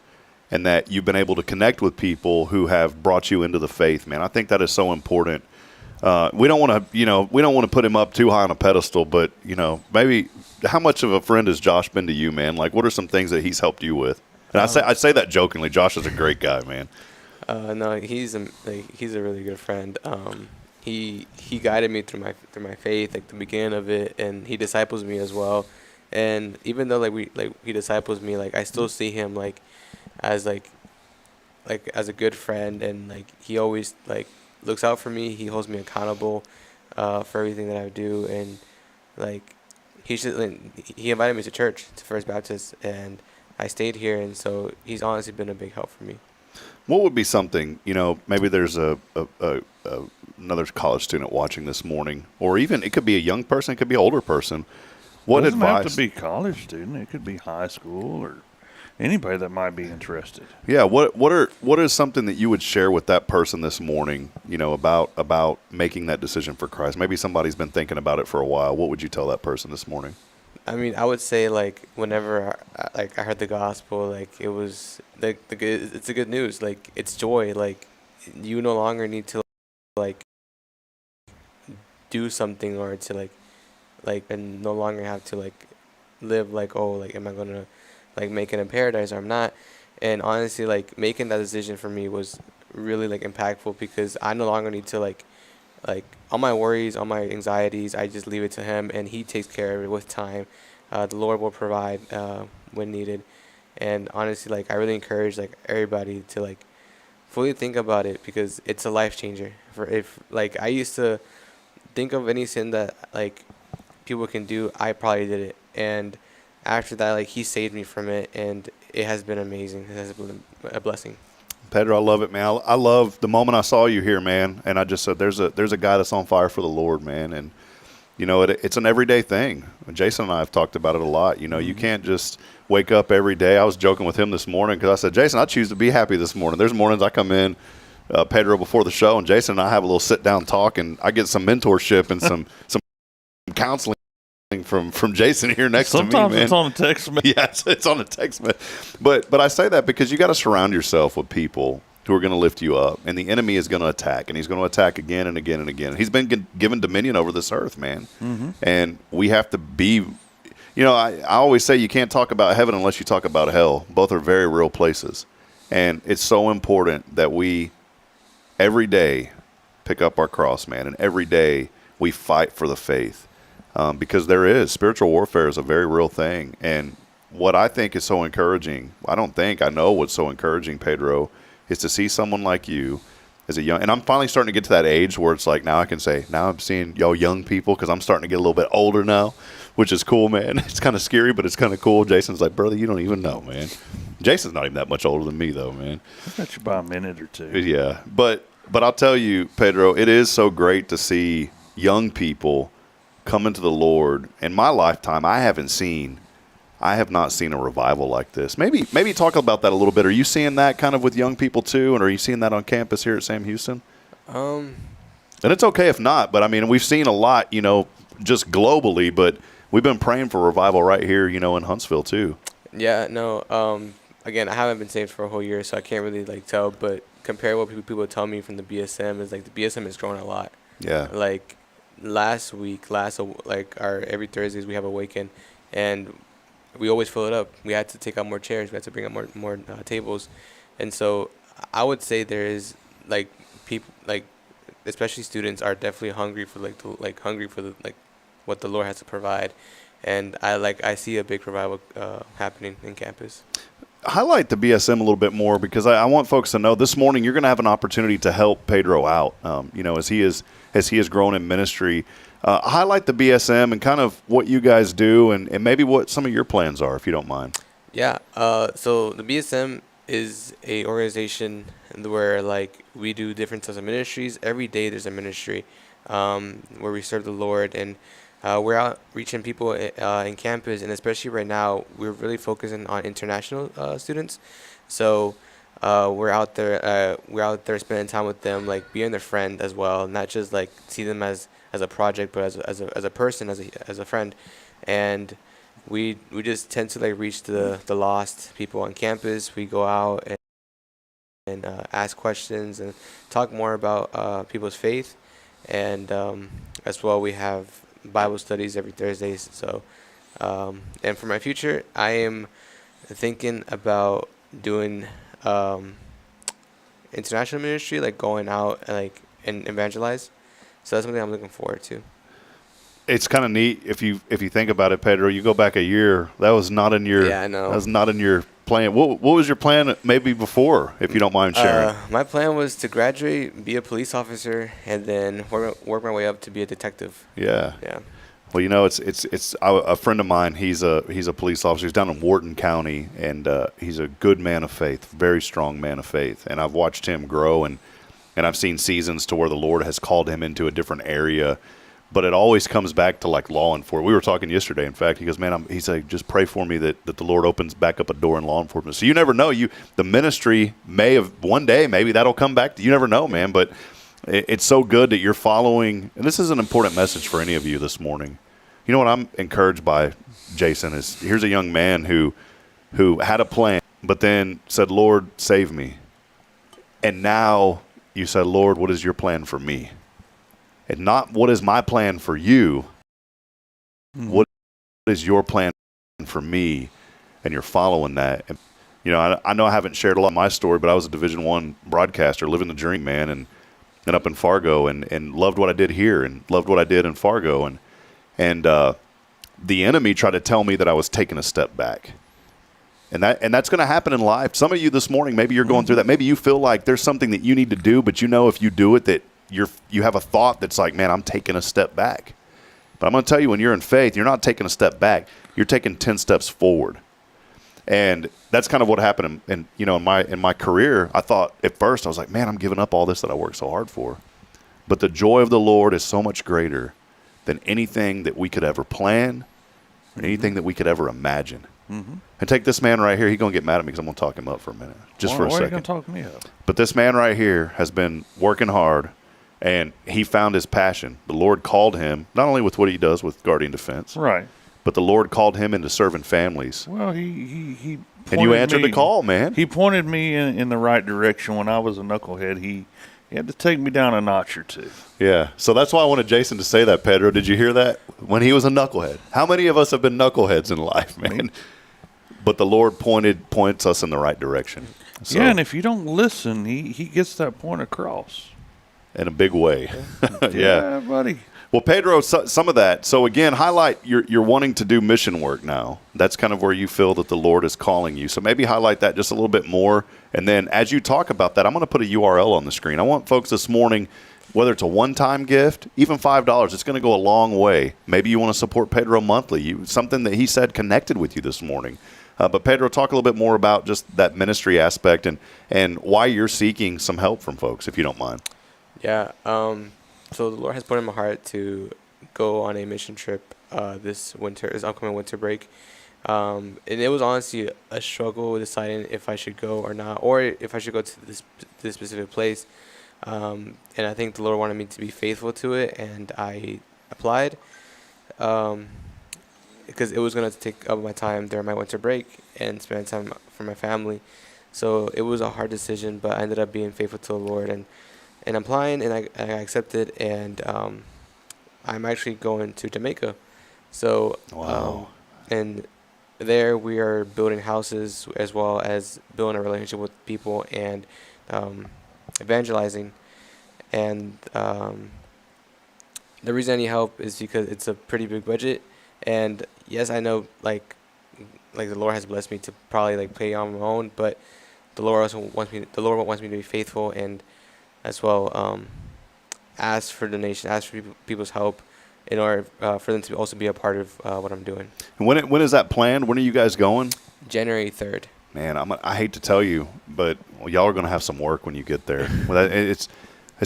and that you've been able to connect with people who have brought you into the faith, man. I think that is so important. We don't want to put him up too high on a pedestal, but you know, maybe how much of a friend has Josh been to you, man? Like, what are some things that he's helped you with? And I say that jokingly. Josh is a great guy, man. No, he's a really good friend. He guided me through my faith, like the beginning of it, and he disciples me as well. And even though he disciples me, like I still see him as a good friend, and like he always like looks out for me. He holds me accountable for everything that I do, and like he invited me to church, to First Baptist, and I stayed here, and so he's honestly been a big help for me. What would be something, you know, maybe there's another college student watching this morning, or even it could be a young person, it could be an older person. What doesn't advice? have to be college student. It could be high school or anybody that might be interested. Yeah. What is something that you would share with that person this morning, you know, about making that decision for Christ? Maybe somebody's been thinking about it for a while. What would you tell that person this morning? I mean, I would say like whenever I heard the gospel, like it was like it's the good news. Like it's joy. Like you no longer need to like do something or to and no longer have to like live like, oh, like am I gonna like make it in paradise or I'm not. And honestly, like making that decision for me was really like impactful, because I no longer need to like all my worries, all my anxieties, I just leave it to him, and he takes care of it with time. The Lord will provide when needed. And honestly, like I really encourage like everybody to like fully think about it, because it's a life changer. If like I used to think of any sin that like people can do, I probably did it, and after that, like he saved me from it, and it has been amazing. It has been a blessing. Pedro, I love it, man. I love the moment I saw you here, man, and I just said, there's a guy that's on fire for the Lord, man, and you know, it's an everyday thing. Jason and I have talked about it a lot. You know, you can't just wake up every day. I was joking with him this morning because I said, Jason, I choose to be happy this morning. There's mornings I come in, Pedro, before the show, and Jason and I have a little sit-down talk, and I get some mentorship and some counseling from Jason here next to me, man. Sometimes it's on a text message. Yeah, it's on a text message. But I say that because you got to surround yourself with people who are going to lift you up, and the enemy is going to attack, and he's going to attack again and again and again. He's been given dominion over this earth, man, and we have to be. You know, I always say you can't talk about heaven unless you talk about hell. Both are very real places, and it's so important that we every day pick up our cross, man, and every day we fight for the faith. Because spiritual warfare is a very real thing. And what I think is so encouraging, I know what's so encouraging, Pedro, is to see someone like you as a young, and I'm finally starting to get to that age where it's like, now I can say, now I'm seeing y'all young people, because I'm starting to get a little bit older now, which is cool, man. It's kind of scary, but it's kind of cool. Jason's like, brother, you don't even know, man. Jason's not even that much older than me, though, man. I bet you by a minute or two. Yeah. But I'll tell you, Pedro, it is so great to see young people coming to the Lord. In my lifetime, I have not seen a revival like this. Maybe talk about that a little bit. Are you seeing that kind of with young people too, and are you seeing that on campus here at Sam Houston? And it's okay if not, but I mean, we've seen a lot, you know, just globally, but we've been praying for revival right here, you know, in Huntsville too. Yeah, no. Again, I haven't been saved for a whole year, so I can't really like tell. But compare what people tell me from the BSM is like the BSM is growing a lot. Yeah. Like last every Thursdays we have Awaken, and we always fill it up. We had to take out more chairs. We had to bring up more tables, and so I would say there is like people, like especially students, are definitely hungry for what the Lord has to provide, and I see a big revival happening in campus. Highlight the BSM a little bit more, because I want folks to know this morning you're going to have an opportunity to help Pedro out. As he is grown in ministry. Highlight the BSM and kind of what you guys do, and maybe what some of your plans are, if you don't mind. Yeah. So the BSM is a organization where we do different types of ministries. Every day there's a ministry where we serve the Lord, and we're out reaching people in campus, and especially right now we're really focusing on international students. So we're out there spending time with them, being their friend as well, not just see them as a project, but as a person, as a friend. And we just tend to reach the lost people on campus. We go out and ask questions and talk more about people's faith, and as well we have Bible studies every Thursday. So and for my future, I am thinking about doing international ministry, going out and evangelize. So that's something I'm looking forward to. It's kind of neat if you think about it, Pedro. You go back a year. That was not in your. Yeah, I know. That was not in your plan. What was your plan maybe before, if you don't mind sharing? My plan was to graduate, be a police officer, and then work my way up to be a detective. Yeah. Yeah. Well, it's a friend of mine. He's a police officer. He's down in Wharton County, and he's a good man of faith, very strong man of faith. And I've watched him grow, and I've seen seasons to where the Lord has called him into a different area. But it always comes back to law enforcement. We were talking yesterday. In fact, he goes, "Man, he's like, just pray for me that the Lord opens back up a door in law enforcement." So you never know. The ministry may have one day, maybe that'll come back. You never know, man. But it's so good that you're following. And this is an important message for any of you this morning. You know what I'm encouraged by, Jason, is here's a young man who had a plan, but then said, "Lord, save me." And now you said, "Lord, what is your plan for me?" And not what is my plan for you. Mm-hmm. What is your plan for me? And you're following that. And, I know I haven't shared a lot of my story, but I was a Division I broadcaster, living the dream, man, and up in Fargo, and loved what I did here and loved what I did in Fargo. And the enemy tried to tell me that I was taking a step back. And that's going to happen in life. Some of you this morning, maybe you're going through that. Maybe you feel like there's something that you need to do, but if you do it, that you have a thought that's like, man, I'm taking a step back. But I'm going to tell you, when you're in faith, you're not taking a step back. You're taking 10 steps forward. And that's kind of what happened in my career. I thought at first, I was like, man, I'm giving up all this that I worked so hard for. But the joy of the Lord is so much greater than anything that we could ever plan or anything that we could ever imagine. Mm-hmm. And take this man right here. He's going to get mad at me because I'm going to talk him up for a minute. Just for a second. Why are you going to talk me up? But this man right here has been working hard, and he found his passion. The Lord called him, not only with what he does with Guardian Defense, right, but the Lord called him into serving families. Well, he and you answered the call, man. He pointed me in the right direction when I was a knucklehead. He had to take me down a notch or two. Yeah, so that's why I wanted Jason to say that, Pedro. Did you hear that? When he was a knucklehead. How many of us have been knuckleheads in life, man? But the Lord points us in the right direction. So, yeah, and if you don't listen, he gets that point across. In a big way. Yeah, buddy. Well, Pedro, some of that. So, again, highlight you're wanting to do mission work now. That's kind of where you feel that the Lord is calling you. So maybe highlight that just a little bit more. And then as you talk about that, I'm going to put a URL on the screen. I want folks this morning, whether it's a one-time gift, even $5, it's going to go a long way. Maybe you want to support Pedro monthly, something that he said connected with you this morning. But Pedro, talk a little bit more about just that ministry aspect and why you're seeking some help from folks, if you don't mind. Yeah. So the Lord has put in my heart to go on a mission trip this upcoming winter break. And it was honestly a struggle deciding if I should go or not, or if I should go to this specific place. And I think the Lord wanted me to be faithful to it, and I applied. Because it was going to take up my time during my winter break and spend time for my family. So it was a hard decision, but I ended up being faithful to the Lord and applying, and I accepted, and I'm actually going to Jamaica. So, wow. And there we are building houses as well as building a relationship with people and evangelizing, and the reason I need help is because it's a pretty big budget, and yes, I know like the Lord has blessed me to probably like pay on my own, but the Lord wants me to be faithful and as well ask for donation, ask for people's help in order for them to also be a part of what I'm doing. And when is that planned? When are you guys going? January 3rd. Man, I hate to tell you, but y'all are going to have some work when you get there. It's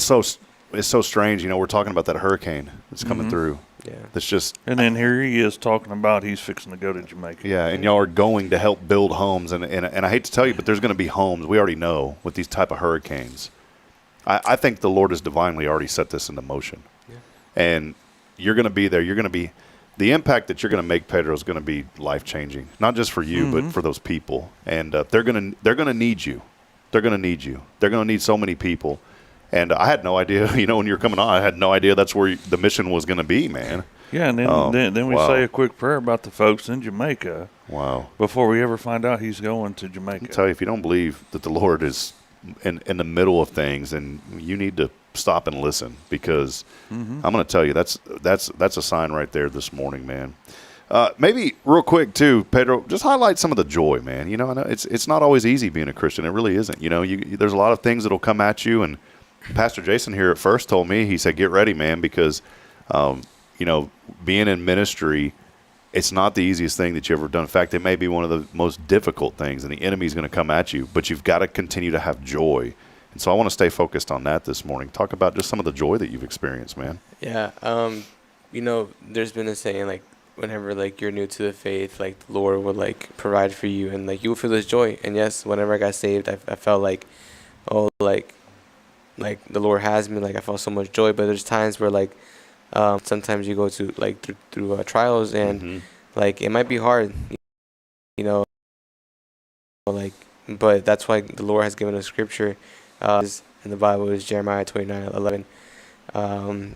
so strange. You know, we're talking about that hurricane that's coming through. Yeah. That's just. And then here he is talking about he's fixing to go to Jamaica. Yeah, and y'all are going to help build homes, and I hate to tell you, but there's going to be homes. We already know with these type of hurricanes. I think the Lord has divinely already set this into motion, and you're going to be there. You're going to be. The impact that you're going to make, Pedro, is going to be life-changing, not just for you, but for those people. And they're going to need you. They're going to need you. They're going to need so many people. And I had no idea, you know, when you were coming on, I had no idea that's where the mission was going to be, man. Yeah, and then we say a quick prayer about the folks in Jamaica. Wow. Before we ever find out he's going to Jamaica. I'll tell you, if you don't believe that the Lord is in the middle of things, then you need to stop and listen, because I'm going to tell you that's a sign right there this morning, man. Maybe real quick too, Pedro, just highlight some of the joy, man. You know, I know it's not always easy being a Christian. It really isn't. You know, there's a lot of things that'll come at you, and Pastor Jason here at first told me, he said, get ready, man, because you know, being in ministry, it's not the easiest thing that you've ever done. In fact, it may be one of the most difficult things, and the enemy's going to come at you, but you've got to continue to have joy. And so I want to stay focused on that this morning. Talk about just some of the joy that you've experienced, man. Yeah. You know, there's been a saying, like, whenever, like, you're new to the faith, like, the Lord will, like, provide for you, and, like, you will feel this joy. And, yes, whenever I got saved, I felt like, oh, like the Lord has me. Like, I felt so much joy. But there's times where, like, sometimes you go to, like, through trials, and, like, it might be hard, you know, like, but that's why the Lord has given us scripture. In the Bible is Jeremiah 29:11.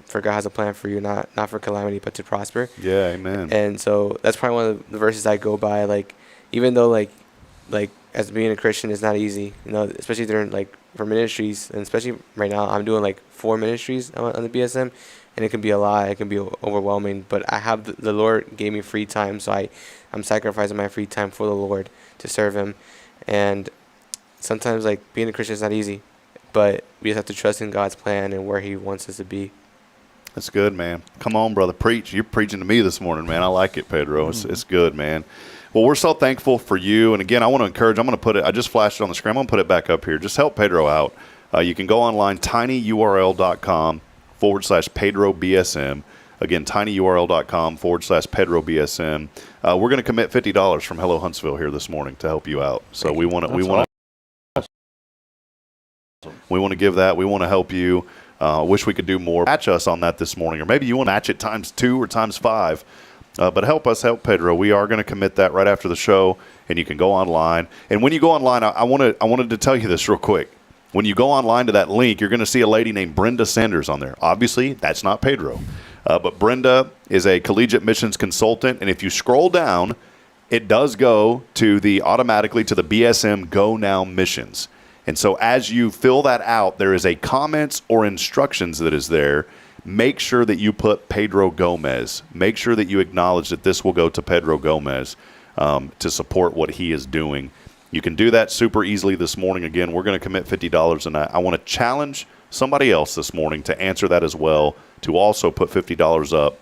For God has a plan for you, not for calamity, but to prosper. Yeah, amen. And so that's probably one of the verses I go by. Like, even though like as being a Christian is not easy, you know, especially during like for ministries, and especially right now, I'm doing like 4 ministries on the BSM, and it can be a lot. It can be overwhelming. But I have the Lord gave me free time, so I'm sacrificing my free time for the Lord to serve Him. And sometimes like being a Christian is not easy, but we just have to trust in God's plan and where He wants us to be. That's good, man. Come on, brother. Preach. You're preaching to me this morning, man. I like it, Pedro. It's good, man. Well, we're so thankful for you. And, again, I want to encourage. I'm going to put it – I just flashed it on the screen. I'm going to put it back up here. Just help Pedro out. You can go online, tinyurl.com/PedroBSM. Again, tinyurl.com/PedroBSM. We're going to commit $50 from Hello Huntsville here this morning to help you out. So we want to give that. We want to help you. Wish we could do more. Match us on that this morning, or maybe you want to match it ×2 or ×5. But help us help Pedro. We are going to commit that right after the show, and you can go online. And when you go online, I wanted to tell you this real quick. When you go online to that link, you're going to see a lady named Brenda Sanders on there. Obviously, that's not Pedro. But Brenda is a collegiate missions consultant, and if you scroll down, it does go automatically to the BSM Go Now missions. And so as you fill that out, there is a comments or instructions that is there. Make sure that you put Pedro Gomez. Make sure that you acknowledge that this will go to Pedro Gomez to support what he is doing. You can do that super easily this morning. Again, we're going to commit $50, and I want to challenge somebody else this morning to answer that as well, to also put $50 up.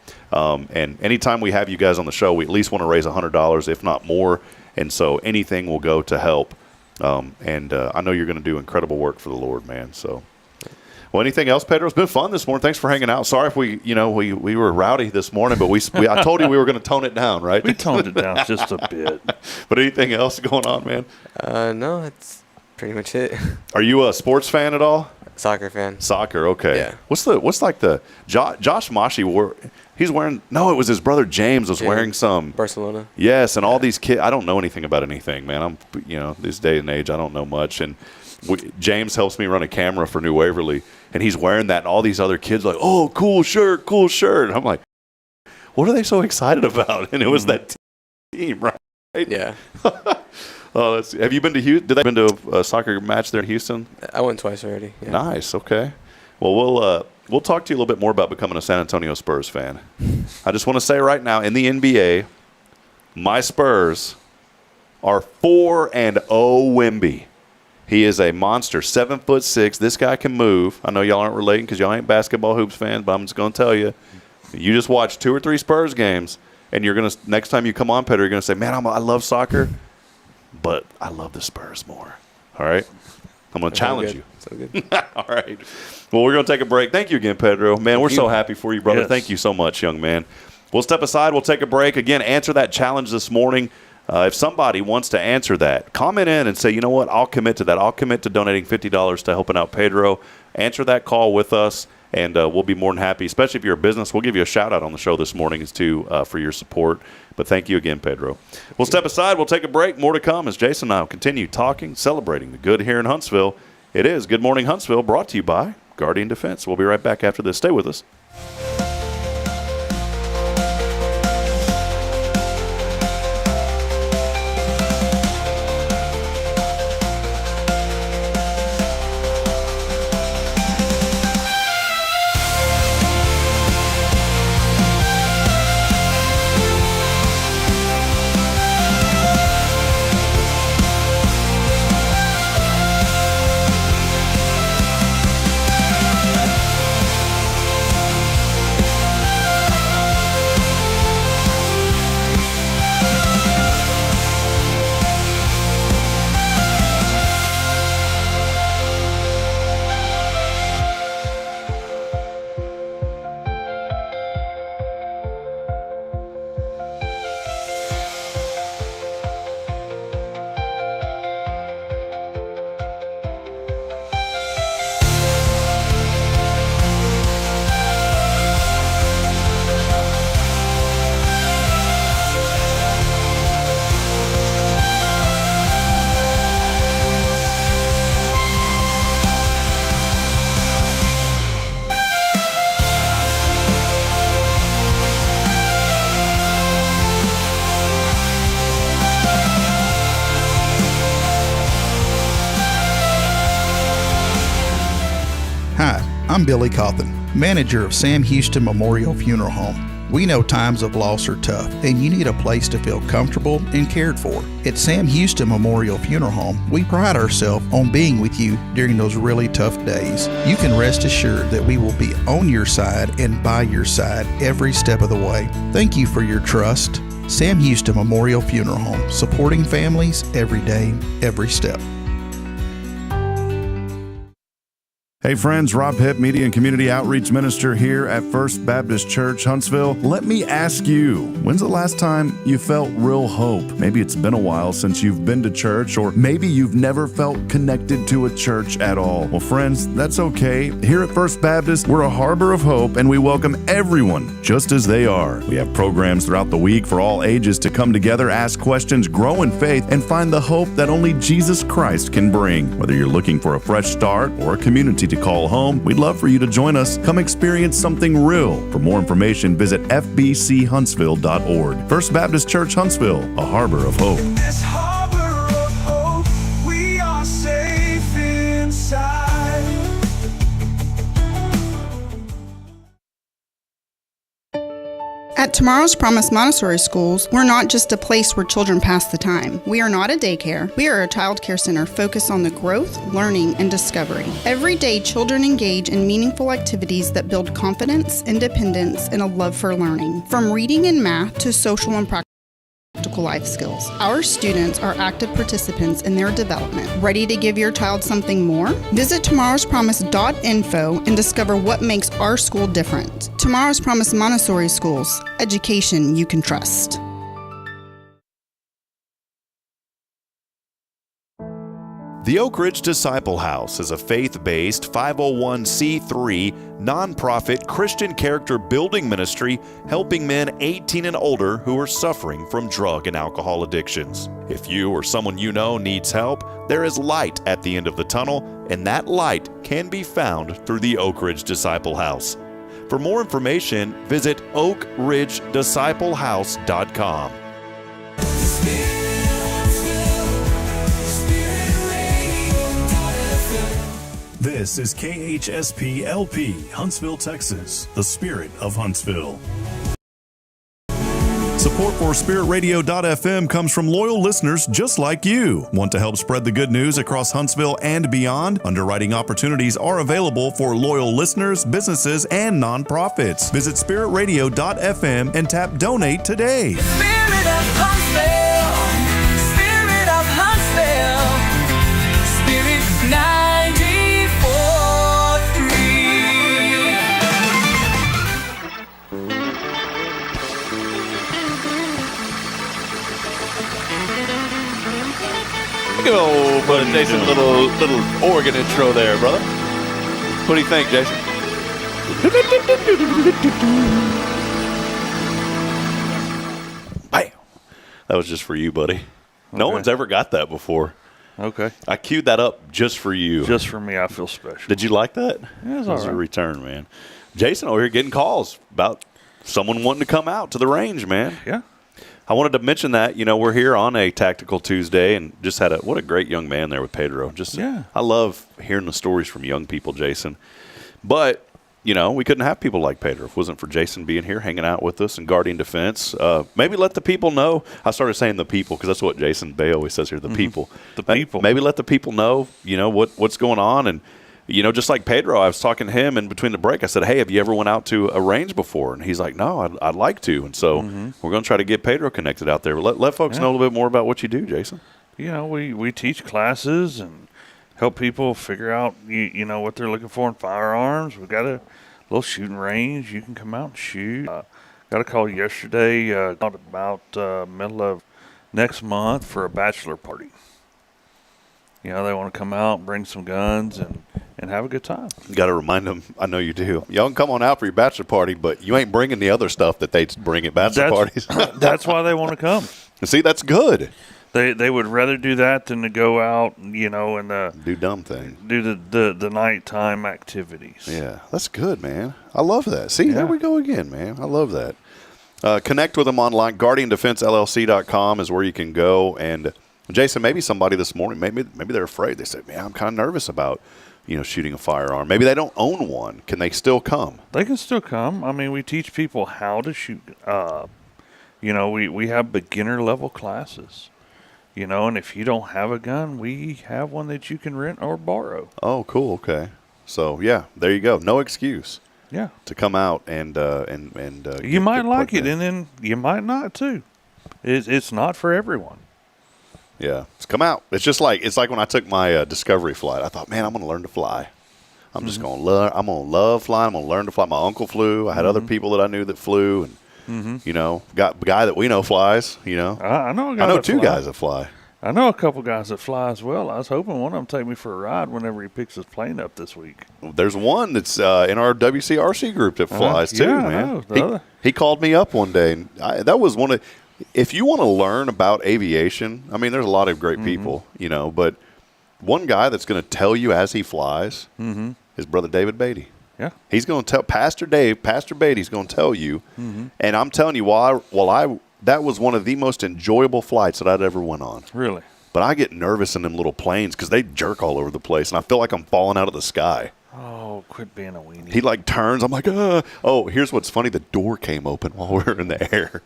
And anytime we have you guys on the show, we at least want to raise $100, if not more. And so anything will go to help. And I know you're going to do incredible work for the Lord, man. So, well, anything else, Pedro? It's been fun this morning. Thanks for hanging out. Sorry if we were rowdy this morning, but I told you we were going to tone it down, right? We toned it down just a bit. But anything else going on, man? No, that's pretty much it. Are you a sports fan at all? Soccer fan. Soccer, okay. Yeah. What's like the Josh Mashi wore? He's wearing. No, it was his brother James was wearing some Barcelona. Yes, and all these kids. I don't know anything about anything, man. This day and age, I don't know much. And James helps me run a camera for New Waverly, and he's wearing that. And all these other kids are like, oh, cool shirt. And I'm like, what are they so excited about? And it was that team, right? Yeah. Oh, have you been to Houston? Did they been to a soccer match there in Houston? I went twice already. Yeah. Nice. Okay. Well, we'll talk to you a little bit more about becoming a San Antonio Spurs fan. I just want to say right now, in the NBA, my Spurs are 4-0 Wemby. He is a monster, 7'6". This guy can move. I know y'all aren't relating because y'all ain't basketball hoops fans, but I'm just going to tell you, you just watch 2 or 3 Spurs games, and you're going to next time you come on, Pedro, you're going to say, man, I love soccer, but I love the Spurs more. All right? I'm going to challenge you. So good. All right. Well, we're going to take a break. Thank you again, Pedro. Man, we're so happy for you, brother. Yes. Thank you so much, young man. We'll step aside. We'll take a break. Again, answer that challenge this morning. If somebody wants to answer that, comment in and say, you know what, I'll commit to that. I'll commit to donating $50 to helping out Pedro. Answer that call with us, and we'll be more than happy, especially if you're a business. We'll give you a shout-out on the show this morning for your support. But thank you again, Pedro. We'll step aside. We'll take a break. More to come as Jason and I will continue talking, celebrating the good here in Huntsville. It is Good Morning Huntsville, brought to you by Guardian Defense. We'll be right back after this. Stay with us. I'm Billy Cawthon, manager of Sam Houston Memorial Funeral Home. We know times of loss are tough, and you need a place to feel comfortable and cared for. At Sam Houston Memorial Funeral Home, we pride ourselves on being with you during those really tough days. You can rest assured that we will be on your side and by your side every step of the way. Thank you for your trust. Sam Houston Memorial Funeral Home, supporting families every day, every step. Hey friends, Rob Hipp, Media and Community Outreach Minister here at First Baptist Church, Huntsville. Let me ask you, when's the last time you felt real hope? Maybe it's been a while since you've been to church, or maybe you've never felt connected to a church at all. Well, friends, that's okay. Here at First Baptist, we're a harbor of hope, and we welcome everyone just as they are. We have programs throughout the week for all ages to come together, ask questions, grow in faith, and find the hope that only Jesus Christ can bring. Whether you're looking for a fresh start or a community to call home, we'd love for you to join us. Come experience something real. For more information, visit fbchuntsville.org. First Baptist Church, Huntsville, a harbor of hope. In this harbor of hope, we are safe inside. At Tomorrow's Promise Montessori Schools, we're not just a place where children pass the time. We are not a daycare. We are a child care center focused on the growth, learning, and discovery. Every day, children engage in meaningful activities that build confidence, independence, and a love for learning. From reading and math to social and practical life skills. Our students are active participants in their development. Ready to give your child something more? Visit tomorrowspromise.info and discover what makes our school different. Tomorrow's Promise Montessori Schools. Education you can trust. The Oak Ridge Disciple House is a faith-based 501c3 nonprofit Christian character building ministry helping men 18 and older who are suffering from drug and alcohol addictions. If you or someone you know needs help, there is light at the end of the tunnel, and that light can be found through the Oak Ridge Disciple House. For more information, visit oakridgedisciplehouse.com. This is KHSP-LP, Huntsville, Texas, the spirit of Huntsville. Support for SpiritRadio.fm comes from loyal listeners just like you. Want to help spread the good news across Huntsville and beyond? Underwriting opportunities are available for loyal listeners, businesses, and nonprofits. Visit SpiritRadio.fm and tap Donate today. Spirit of Huntsville, Spirit of Huntsville, Spirit 94.3. Go, buddy, Jason. Little organ intro there, brother. What do you think, Jason? Bam. That was just for you, buddy. No one's ever got that before. Okay. I queued that up just for you. Just for me, I feel special. Did you like that? Yeah, it was That was all a right. return, man. Jason over here getting calls about someone wanting to come out to the range, man. Yeah. I wanted to mention that, we're here on a Tactical Tuesday and just had what a great young man there with Pedro. I love hearing the stories from young people, Jason. But, we couldn't have people like Pedro if it wasn't for Jason being here, hanging out with us and guarding defense. Maybe let the people know. I started saying the people because that's what Jason Bay always says here, the people. The people. Maybe let the people know, what's going on. And, just like Pedro, I was talking to him in between the break. I said, hey, have you ever went out to a range before? And he's like, no, I'd like to. And so we're going to try to get Pedro connected out there. But let folks know a little bit more about what you do, Jason. We teach classes and help people figure out, what they're looking for in firearms. We've got a little shooting range. You can come out and shoot. Got a call yesterday about middle of next month for a bachelor party. They want to come out and bring some guns and have a good time. You got to remind them, I know you do. Y'all can come on out for your bachelor party, but you ain't bringing the other stuff that they bring at bachelor parties. That's why they want to come. See, that's good. They would rather do that than to go out, and do dumb things. Do the nighttime activities. Yeah, that's good, man. I love that. See, there we go again, man. I love that. Connect with them online. GuardianDefenseLLC.com is where you can go. And Jason, maybe somebody this morning, maybe they're afraid. They say, man, I'm kind of nervous about shooting a firearm. Maybe they don't own one. Can they still come? They can still come. I mean, we teach people how to shoot. We have beginner level classes. And if you don't have a gun, we have one that you can rent or borrow. Oh, cool. Okay. So, yeah, there you go. No excuse. Yeah. To come out and you might like it, and then you might not too. It's not for everyone. Yeah, it's come out. It's like when I took my discovery flight. I thought, man, I'm going to learn to fly. I'm just going to love. I'm going to love flying. I'm going to learn to fly. My uncle flew. I had other people that I knew that flew, and got a guy that we know flies. I know. I know two guys that fly. I know a couple guys that fly as well. I was hoping one of them take me for a ride whenever he picks his plane up this week. There's one that's in our WCRC group that flies too, man. He called me up one day, and that was one of. If you want to learn about aviation, I mean, there's a lot of great people, but one guy that's going to tell you as he flies is Brother David Beatty. Yeah. He's going to tell Pastor Beatty's going to tell you, and I'm telling you, that was one of the most enjoyable flights that I'd ever went on. Really? But I get nervous in them little planes because they jerk all over the place, and I feel like I'm falling out of the sky. Oh, quit being a weenie. He turns. I'm like, oh, here's what's funny. The door came open while we were in the air.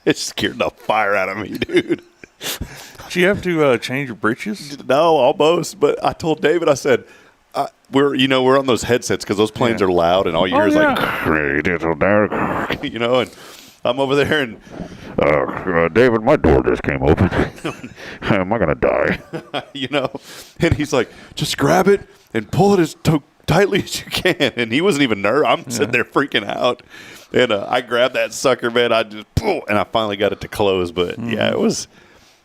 It scared the fire out of me, dude. Did you have to change your britches? No, almost. But I told David, I said, we're on those headsets because those planes are loud, and all you hear is like, and I'm over there, and David, my door just came open. Am I gonna die? And he's like, just grab it and pull it as tightly as you can. And he wasn't even nervous. I'm sitting there freaking out. And I grabbed that sucker, man. I just and I finally got it to close. But yeah, it was.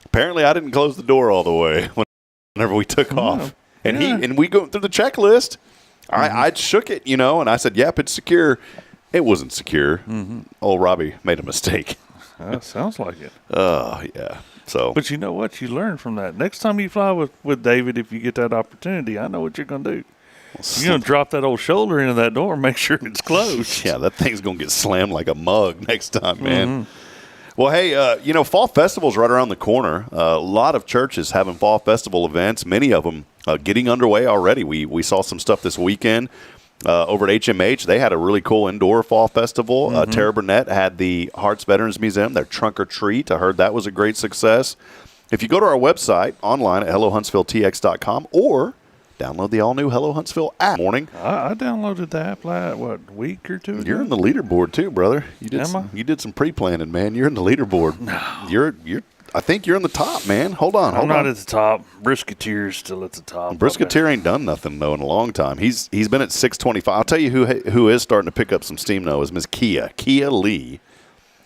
Apparently, I didn't close the door all the way whenever we took off. And we go through the checklist. I shook it, and I said, "Yep, it's secure." It wasn't secure. Old Robbie made a mistake. That sounds like it. Oh yeah. So, but you know what? You learn from that. Next time you fly with David, if you get that opportunity, I know what you're gonna do. You're going to drop that old shoulder into that door and make sure it's closed. Yeah, that thing's going to get slammed like a mug next time, man. Well, hey, Fall Festival's right around the corner. A lot of churches having Fall Festival events, many of them getting underway already. We saw some stuff this weekend over at HMH. They had a really cool indoor Fall Festival. Tara Burnett had the Hearts Veterans Museum, their Trunk or Treat. I heard that was a great success. If you go to our website online at HelloHuntsvilleTX.com or download the all-new Hello Huntsville app. Morning. I downloaded the app a week or two ago? You're in the leaderboard too, brother. You did some pre-planning, man. You're in the leaderboard. No. I think you're in the top, man. Hold on. I'm not at the top. Brisketeer's still at the top. Brisketeer ain't done nothing though in a long time. He's been at 625. I'll tell you who is starting to pick up some steam though is Miss Kia. Kia Lee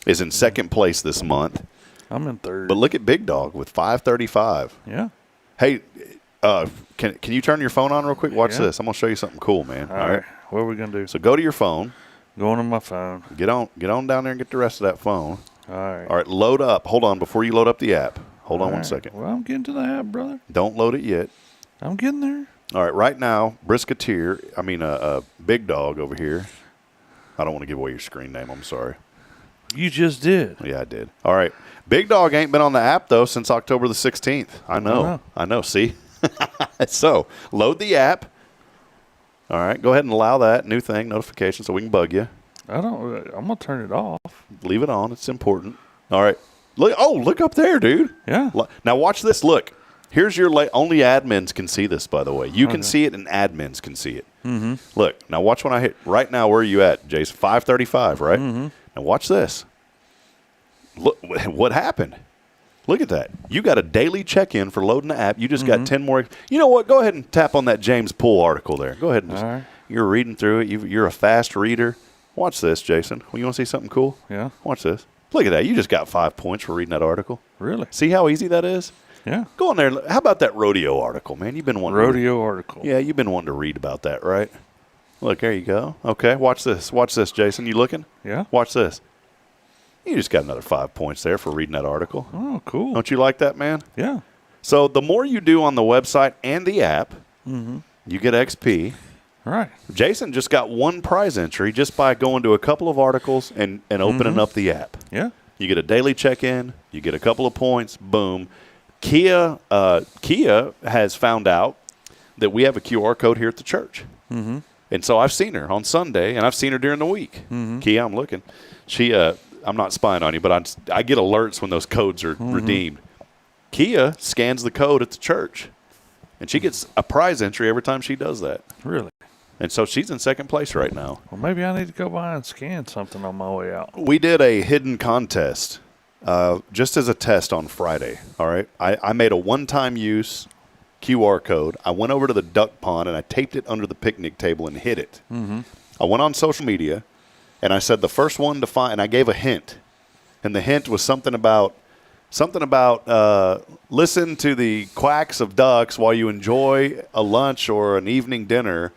is in second place this month. I'm in third. But look at Big Dog with 535. Yeah. Hey, can you turn your phone on real quick? Watch this. I'm gonna show you something cool, man. All right. What are we gonna do? So go to your phone. Going on my phone. Get on down there and get the rest of that phone. All right. All right. Load up. Hold on before you load up the app. Hold on 1 second. Well, I'm getting to the app, brother. Don't load it yet. I'm getting there. All right. Right now, Big Dog over here. I don't want to give away your screen name. I'm sorry. You just did. Yeah, I did. All right. Big Dog ain't been on the app, though, since October the 16th. I know. See? So, load the app. All right. Go ahead and allow that new thing, notification, so we can bug you. I'm going to turn it off. Leave it on. It's important. All right. Look up there, dude. Yeah. Now, watch this. Look. Here's your only admins can see this, by the way. You can see it, and admins can see it. Mm-hmm. Look. Now, watch when I hit. Right now, where are you at, Jace? 535, right? Mm-hmm. Now, watch this. Look what happened. Look at that. You got a daily check-in for loading the app. You just got 10 more. You know what? Go ahead and tap on that James Poole article there. Go ahead and you're reading through it. You're a fast reader. Watch this, Jason. You want to see something cool? Yeah. Watch this. Look at that. You just got 5 points for reading that article. Really? See how easy that is? Yeah. Go on there. How about that rodeo article, man? You've been wanting article. Yeah, you've been wanting to read about that, right? Look, there you go. Okay, watch this. Watch this, Jason. You looking? Yeah. Watch this. You just got another 5 points there for reading that article. Oh, cool. Don't you like that, man? Yeah. So the more you do on the website and the app, you get XP. All right. Jason just got one prize entry just by going to a couple of articles and opening up the app. Yeah. You get a daily check-in. You get a couple of points. Boom. Kia has found out that we have a QR code here at the church. Mm-hmm. And so I've seen her on Sunday, and I've seen her during the week. Mm-hmm. Kia, I'm looking. I'm not spying on you, but I get alerts when those codes are redeemed. Kia scans the code at the church, and she gets a prize entry every time she does that. Really? And so she's in second place right now. Well, maybe I need to go by and scan something on my way out. We did a hidden contest just as a test on Friday, all right? I made a one-time use QR code. I went over to the duck pond, and I taped it under the picnic table and hid it. Mm-hmm. I went on social media, and I said the first one to find, and I gave a hint. And the hint was something about listen to the quacks of ducks while you enjoy a lunch or an evening dinner,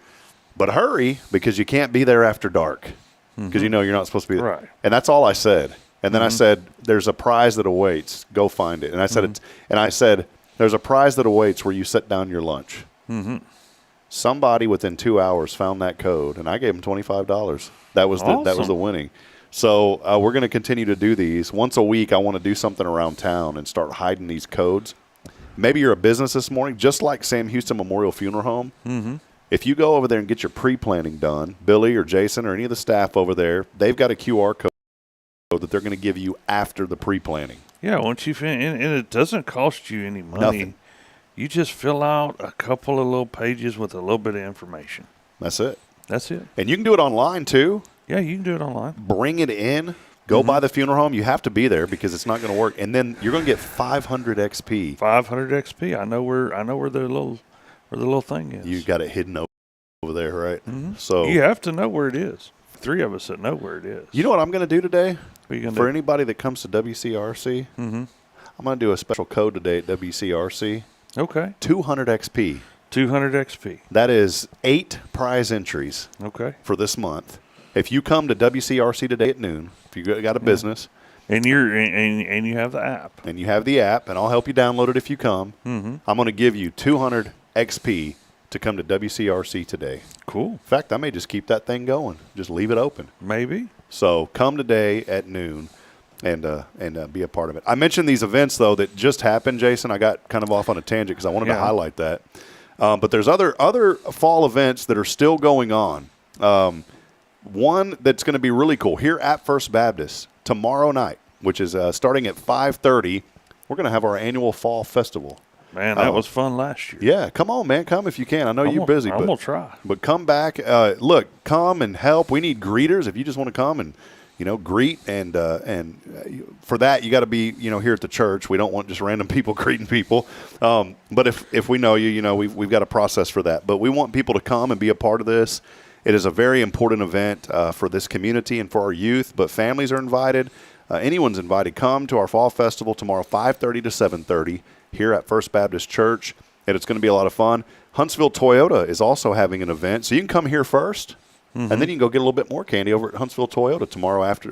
but hurry because you can't be there after dark because you know you're not supposed to be there. Right. And that's all I said. And then I said, there's a prize that awaits. Go find it. And I said, there's a prize that awaits where you set down your lunch. Mm-hmm. Somebody within 2 hours found that code, and I gave them $25. That was the winning. So we're going to continue to do these. Once a week, I want to do something around town and start hiding these codes. Maybe you're a business this morning, just like Sam Houston Memorial Funeral Home. Mm-hmm. If you go over there and get your pre-planning done, Billy or Jason or any of the staff over there, they've got a QR code that they're going to give you after the pre-planning. Yeah, once you finish, and it doesn't cost you any money. Nothing. You just fill out a couple of little pages with a little bit of information. That's it. That's it. And you can do it online, too. Yeah, you can do it online. Bring it in. Go by the funeral home. You have to be there because it's not going to work. And then you're going to get 500 XP. 500 XP. I know where the little thing is. You got it hidden over there, right? Mm-hmm. So you have to know where it is. 3 of us that know where it is. You know what I'm going to do today? What are you going to do? For anybody that comes to WCRC, I'm going to do a special code today at WCRC. Okay. 200 XP. 200 XP. That is 8 prize entries. Okay. For this month. If you come to WCRC today at noon, if you got a business, and you have the app, and you have the app, and I'll help you download it if you come. Mm-hmm. I'm going to give you 200 XP to come to WCRC today. Cool. In fact, I may just keep that thing going. Just leave it open. Maybe. So come today at noon. and be a part of it. I mentioned these events, though, that just happened, Jason. I got kind of off on a tangent because I wanted to highlight that. But there's other fall events that are still going on. One that's going to be really cool here at First Baptist tomorrow night, which is starting at 5:30. We're going to have our annual fall festival. Man, that was fun last year. Yeah, come on, man. Come if you can. I know you're busy. I'm going to try. But come back. Look, come and help. We need greeters. If you just want to come and, greet. And for that, you got to be, here at the church. We don't want just random people greeting people. But if we know you, we've got a process for that. But we want people to come and be a part of this. It is a very important event for this community and for our youth. But families are invited. Anyone's invited. Come to our fall festival tomorrow, 5:30 to 7:30. Here at First Baptist Church, and it's going to be a lot of fun. Huntsville Toyota is also having an event, so you can come here first, and then you can go get a little bit more candy over at Huntsville Toyota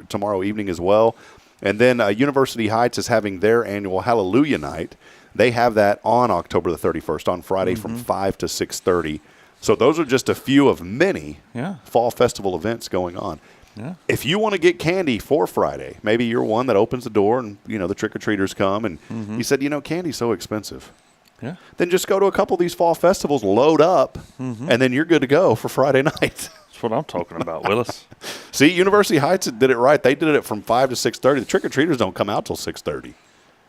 tomorrow evening as well. And then University Heights is having their annual Hallelujah Night. They have that on October the 31st, on Friday from 5 to 6:30. So those are just a few of many fall festival events going on. Yeah. If you want to get candy for Friday, maybe you're one that opens the door and, the trick-or-treaters come and you said, candy's so expensive. Yeah. Then just go to a couple of these fall festivals, load up, and then you're good to go for Friday night. That's what I'm talking about, Willis. See, University Heights did it right. They did it from 5 to 6:30. The trick-or-treaters don't come out till 6:30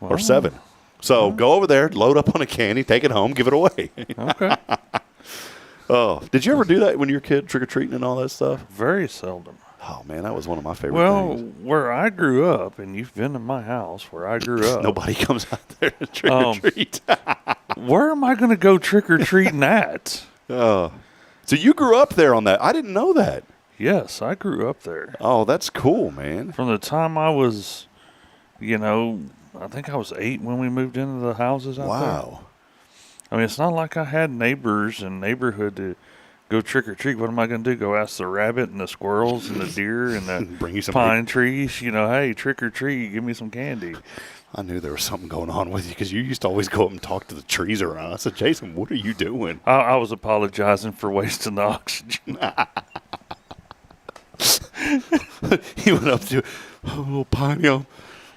or 7. So go over there, load up on a candy, take it home, give it away. Okay. Oh, did you ever do that when you were a kid, trick-or-treating and all that stuff? Very seldom. Oh, man, that was one of my favorite things. Where I grew up, and you've been to my house where I grew up. Nobody comes out there to trick-or-treat. Where am I going to go trick-or-treating at? Oh. So you grew up there on that. I didn't know that. Yes, I grew up there. Oh, that's cool, man. From the time I was, I think I was 8 when we moved into the houses out there. Wow. I mean, it's not like I had neighbors and neighborhood to go trick or treat. What am I going to do? Go ask the rabbit and the squirrels and the deer and the Bring you some pine trees? Hey, trick or treat, give me some candy. I knew there was something going on with you because you used to always go up and talk to the trees around. I said, Jason, what are you doing? I was apologizing for wasting the oxygen. He went up to, little Piney,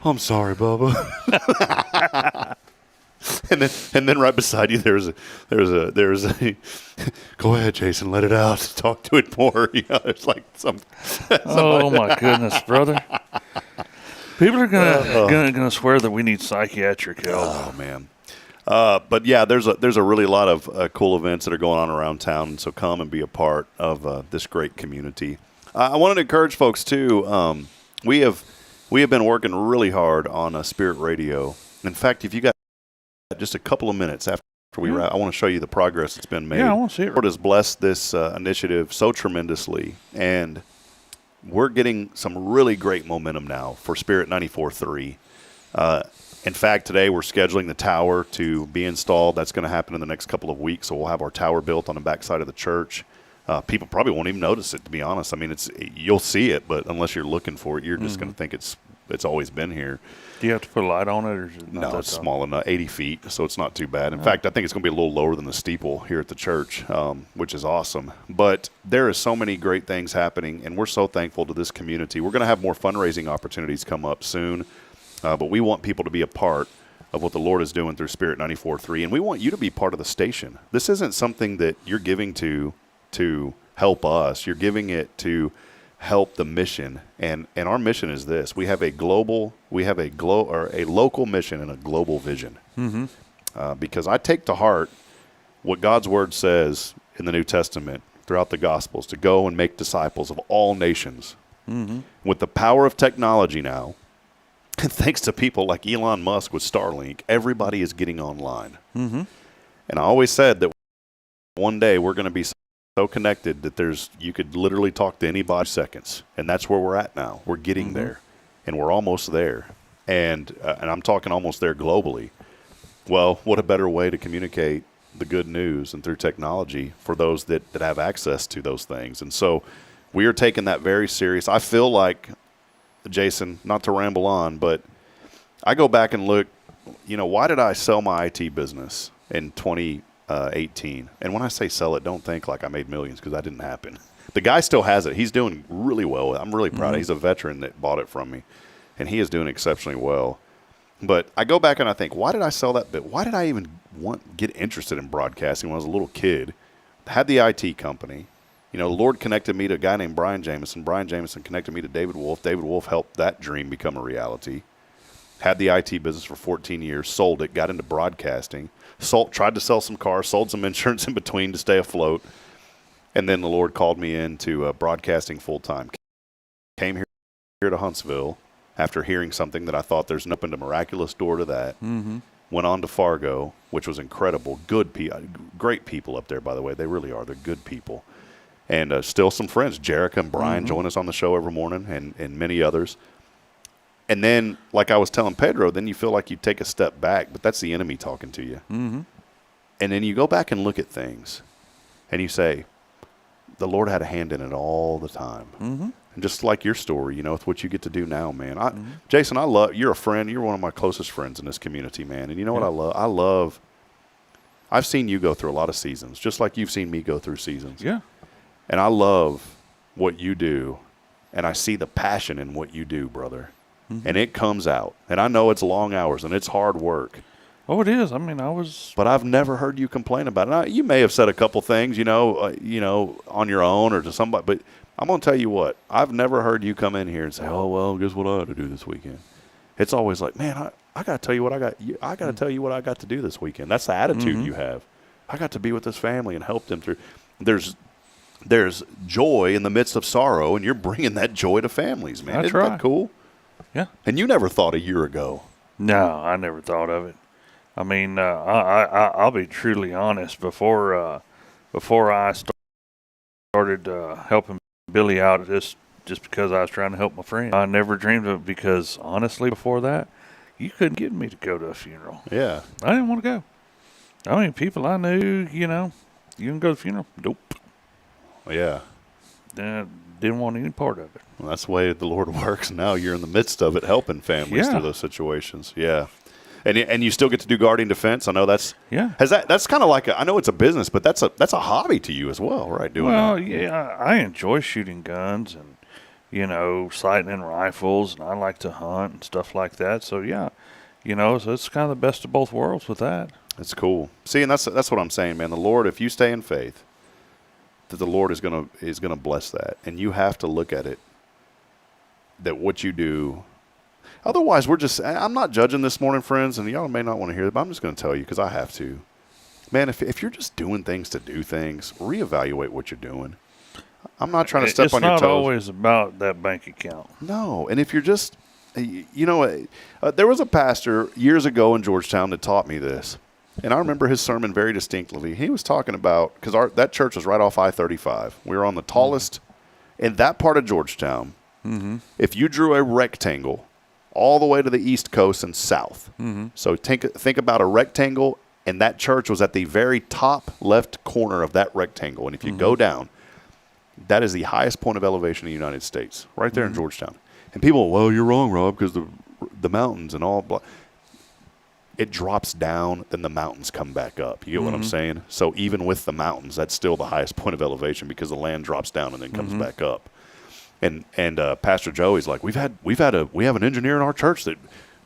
I'm sorry, Bubba. And then right beside you, there's a go ahead, Jason, let it out. Talk to it more. There's like some. Oh my goodness, brother! People are gonna swear that we need psychiatric help. Oh man. But yeah, there's a really lot of cool events that are going on around town, and so come and be a part of this great community. I wanted to encourage folks too. We have been working really hard on Spirit Radio. In fact, if you got just a couple of minutes after we wrap, I want to show you the progress that's been made. Yeah, I want to see it. The Lord has blessed this initiative so tremendously, and we're getting some really great momentum now for Spirit 94.3. In fact, today we're scheduling the tower to be installed. That's going to happen in the next couple of weeks, so we'll have our tower built on the backside of the church. People probably won't even notice it, to be honest. I mean, you'll see it, but unless you're looking for it, you're just going to think it's always been here. Do you have to put a light on it, or is it not No, that it's tall? small enough, 80 feet, so it's not too bad. In fact, I think it's going to be a little lower than the steeple here at the church, which is awesome. But there is so many great things happening, and we're so thankful to this community. We're going to have more fundraising opportunities come up soon, but we want people to be a part of what the Lord is doing through Spirit 94.3, and we want you to be part of the station. This isn't something that you're giving to help us. You're giving it to help the mission, and our mission is this: we have a local mission and a global vision. Because I take to heart what God's word says in the New Testament throughout the Gospels, to go and make disciples of all nations. With the power of technology now, and thanks to people like Elon Musk with Starlink, everybody is getting online. And I always said that one day we're going to be so connected that you could literally talk to anybody in seconds, and that's where we're at now. We're getting there, and we're almost there, and I'm talking almost there globally. Well, what a better way to communicate the good news and through technology for those that have access to those things. And so we are taking that very serious. I feel like, Jason, not to ramble on, but I go back and look, why did I sell my IT business in 2018? And when I say sell it, don't think like I made millions, because that didn't happen. The guy still has it. He's doing really well. I'm really proud. He's a veteran that bought it from me. and he is doing exceptionally well. But I go back and I think, why did I sell that bit? Why did I even get interested in broadcasting when I was a little kid? Had the IT company. You know, the Lord connected me to a guy named Brian Jameson. Brian Jameson connected me to David Wolf. David Wolf helped that dream become a reality. Had the IT business for 14 years, sold it, got into broadcasting, tried to sell some cars, sold some insurance in between to stay afloat. And then the Lord called me into broadcasting full-time. Came here to Huntsville after hearing something that I thought there's opened a miraculous door to that. Mm-hmm. Went on to Fargo, which was incredible. Great people up there, by the way. They really are. They're good people. And still some friends. Jerica and Brian join us on the show every morning, and many others. And then, like I was telling Pedro, then you feel like you take a step back, but that's the enemy talking to you. Mm-hmm. And then you go back and look at things, and you say, the Lord had a hand in it all the time. Mm-hmm. And just like your story, you know, it's what you get to do now, man. Jason, you're a friend. You're one of my closest friends in this community, man. And you know what I love? I've seen you go through a lot of seasons, just like you've seen me go through seasons. Yeah. And I love what you do, and I see the passion in what you do, brother. Mm-hmm. And it comes out. And I know it's long hours, and it's hard work. Oh, it is. I mean, But I've never heard you complain about it. Now, you may have said a couple things, you know, on your own or to somebody. But I'm going to tell you what. I've never heard you come in here and say, oh, well, guess what I had to do this weekend. It's always like, man, I got to tell you what I got to tell you what I got to do this weekend. That's the attitude you have. I got to be with this family and help them through. There's joy in the midst of sorrow, and you're bringing that joy to families, man. Isn't that cool? Yeah. And you never thought a year ago. No, I never thought of it. I mean, I'll be truly honest. Before I started helping Billy out, just because I was trying to help my friend, I never dreamed of it. Because honestly, before that, you couldn't get me to go to a funeral. Yeah, I didn't want to go. I mean, people I knew, you know, you can go to the funeral. Nope. Yeah. Didn't want any part of it. Well, that's the way the Lord works. Now you're in the midst of it, helping families through those situations. Yeah. And you still get to do guardian defense. I know that's that's kind of like I know it's a business, but that's a hobby to you as well, right? I enjoy shooting guns and, you know, sighting in rifles, and I like to hunt and stuff like that. So yeah, you know, so it's kind of the best of both worlds with that. That's cool. See, and that's what I'm saying, man. The Lord, if you stay in faith, that the Lord is gonna bless that, and you have to look at it that what you do. Otherwise, I'm not judging this morning, friends, and y'all may not want to hear it, but I'm just going to tell you because I have to. Man, if you're just doing things to do things, reevaluate what you're doing. I'm not trying to step on your toes. It's not always about that bank account. No, and if you're just, you know, there was a pastor years ago in Georgetown that taught me this, and I remember his sermon very distinctly. He was talking about, because that church was right off I-35. We were on the tallest, in that part of Georgetown. Mm-hmm. If you drew a rectangle all the way to the East Coast and south. Mm-hmm. So think about a rectangle, and that church was at the very top left corner of that rectangle. And if you go down, that is the highest point of elevation in the United States, right there in Georgetown. And people, well, you're wrong, Rob, because the mountains and all. Blah. It drops down, then the mountains come back up. You get what I'm saying? So even with the mountains, that's still the highest point of elevation because the land drops down and then comes back up. And Pastor Joey's like, we have an engineer in our church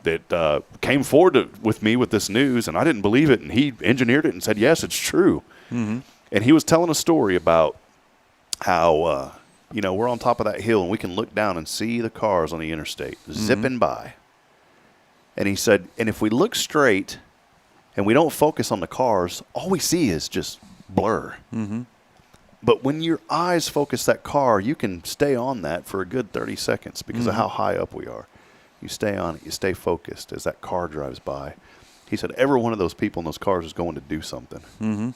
that came forward with me with this news, and I didn't believe it, and he engineered it and said, yes, it's true. Mm-hmm. And he was telling a story about how we're on top of that hill and we can look down and see the cars on the interstate zipping by. And he said, and if we look straight and we don't focus on the cars, all we see is just blur. Mm-hmm. But when your eyes focus that car, you can stay on that for a good 30 seconds because of how high up we are. You stay on it. You stay focused as that car drives by. He said every one of those people in those cars is going to do something. Mm-hmm.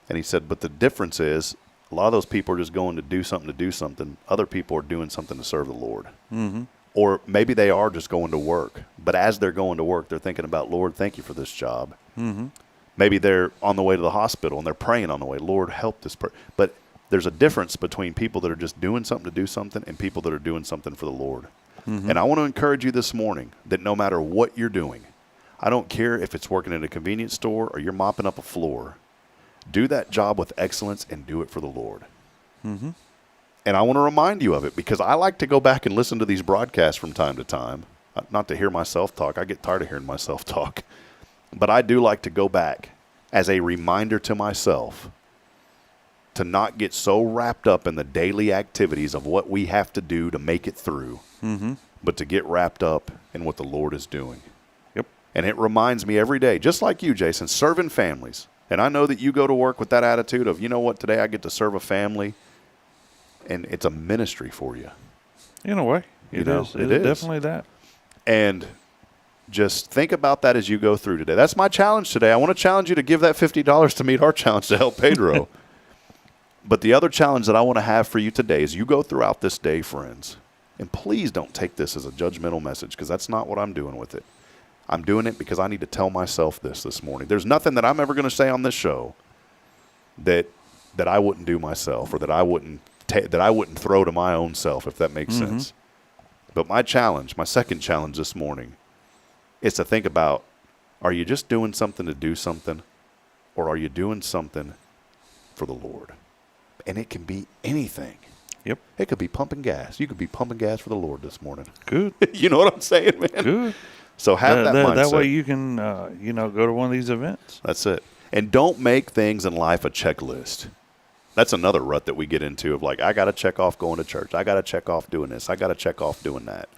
And he said, but the difference is a lot of those people are just going to do something. Other people are doing something to serve the Lord. Mm-hmm. Or maybe they are just going to work. But as they're going to work, they're thinking about, Lord, thank you for this job. Mm-hmm. Maybe they're on the way to the hospital and they're praying on the way, Lord, help this person. But there's a difference between people that are just doing something to do something and people that are doing something for the Lord. Mm-hmm. And I want to encourage you this morning that no matter what you're doing, I don't care if it's working at a convenience store or you're mopping up a floor, do that job with excellence and do it for the Lord. Mm-hmm. And I want to remind you of it because I like to go back and listen to these broadcasts from time to time. not to hear myself talk. I get tired of hearing myself talk. But I do like to go back as a reminder to myself to not get so wrapped up in the daily activities of what we have to do to make it through, but to get wrapped up in what the Lord is doing. Yep. And it reminds me every day, just like you, Jason, serving families. And I know that you go to work with that attitude of, you know what, today I get to serve a family, and it's a ministry for you. In a way, it is. It is definitely that. And just think about that as you go through today. That's my challenge today. I want to challenge you to give that $50 to meet our challenge to help Pedro. But the other challenge that I want to have for you today is you go throughout this day, friends, and please don't take this as a judgmental message, because that's not what I'm doing with it. I'm doing it because I need to tell myself this morning. There's nothing that I'm ever going to say on this show that I wouldn't do myself, or that I wouldn't throw to my own self, if that makes sense. But my challenge, my second challenge this morning, is to think about, are you just doing something to do something, or are you doing something for the Lord? And it can be anything. Yep. It could be pumping gas. You could be pumping gas for the Lord this morning. Good. You know what I'm saying, man? Good. So have that mindset. That way you can, go to one of these events. That's it. And don't make things in life a checklist. That's another rut that we get into of like, I got to check off going to church. I got to check off doing this. I got to check off doing that.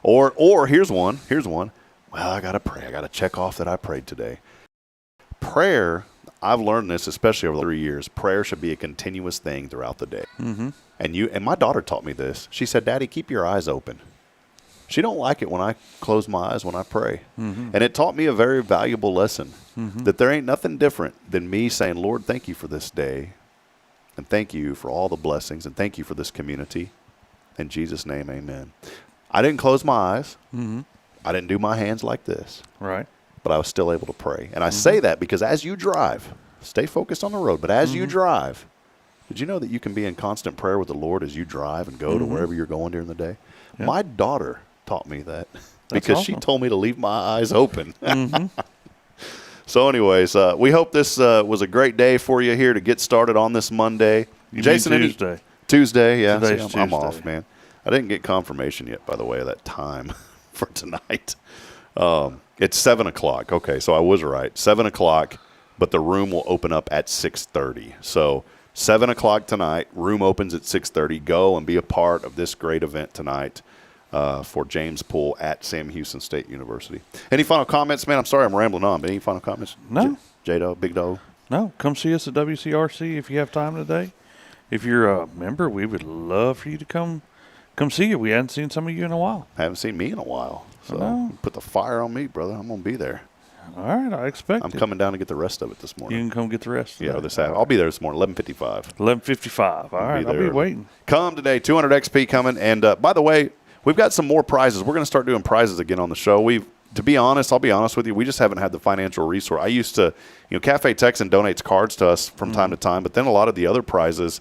Or here's one. Well, I got to pray. I got to check off that I prayed today. Prayer, I've learned this, especially over the 3 years, prayer should be a continuous thing throughout the day. And my daughter taught me this. She said, Daddy, keep your eyes open. She don't like it when I close my eyes when I pray. And it taught me a very valuable lesson, that there ain't nothing different than me saying, Lord, thank you for this day. And thank you for all the blessings. And thank you for this community. In Jesus' name, amen. I didn't close my eyes. I didn't do my hands like this. Right. But I was still able to pray. And I say that because as you drive, stay focused on the road, but as you drive, did you know that you can be in constant prayer with the Lord as you drive and go to wherever you're going during the day? Yep. My daughter taught me that because she told me to leave my eyes open. So anyways, we hope this was a great day for you here to get started on this Monday. Jason, Tuesday. Tuesday, yeah. See, I'm off, man. I didn't get confirmation yet, by the way, of that time for tonight. It's 7 o'clock. Okay, so I was right. 7 o'clock, but the room will open up at 6:30. So 7 o'clock tonight, room opens at 6:30. Go and be a part of this great event tonight for James Poole at Sam Houston State University. Any final comments, man? I'm sorry I'm rambling on, but any final comments? No. J-Dog, Big Dog? No, come see us at WCRC if you have time today. If you're a member, we would love for you to come see you. We hadn't seen some of you in a while. Haven't seen me in a while. So put the fire on me, brother. I'm going to be there. All right, I expect I'm coming down to get the rest of it this morning. You can come get the rest. Yeah, I'll be there this morning, 11:55. 11:55. All right, I'll be waiting. Come today, 200 XP coming. And by the way, we've got some more prizes. We're going to start doing prizes again on the show. To be honest, I'll be honest with you, we just haven't had the financial resource. I used to, Cafe Texan donates cards to us from time to time, but then a lot of the other prizes,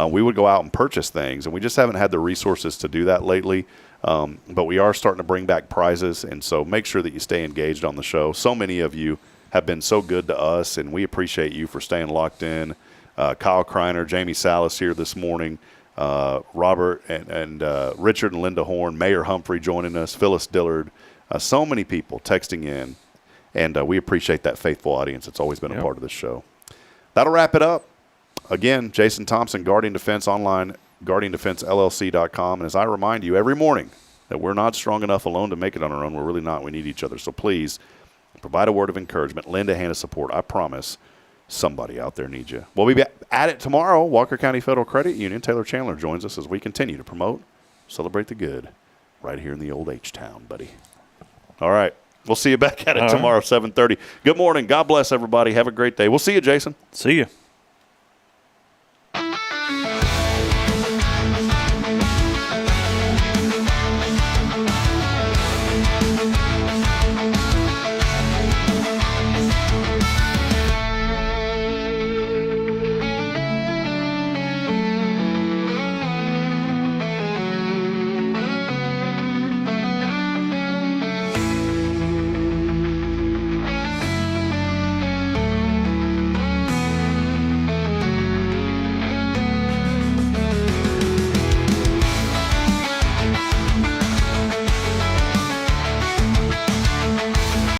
we would go out and purchase things, and we just haven't had the resources to do that lately. But we are starting to bring back prizes, and so make sure that you stay engaged on the show. So many of you have been so good to us, and we appreciate you for staying locked in. Kyle Kreiner, Jamie Salas here this morning, Robert and Richard and Linda Horn, Mayor Humphrey joining us, Phyllis Dillard, so many people texting in, and we appreciate that faithful audience. It's always been a part of this show. That'll wrap it up. Again, Jason Thompson, Guardian Defense Online, GuardianDefenseLLC.com. And as I remind you every morning that we're not strong enough alone to make it on our own. We're really not. We need each other. So please provide a word of encouragement. Lend a hand of support. I promise somebody out there needs you. We'll be at it tomorrow. Walker County Federal Credit Union. Taylor Chandler joins us as we continue to promote, celebrate the good right here in the old H-Town, buddy. All right. We'll see you back at it tomorrow, 7:30. Good morning. God bless everybody. Have a great day. We'll see you, Jason. See you.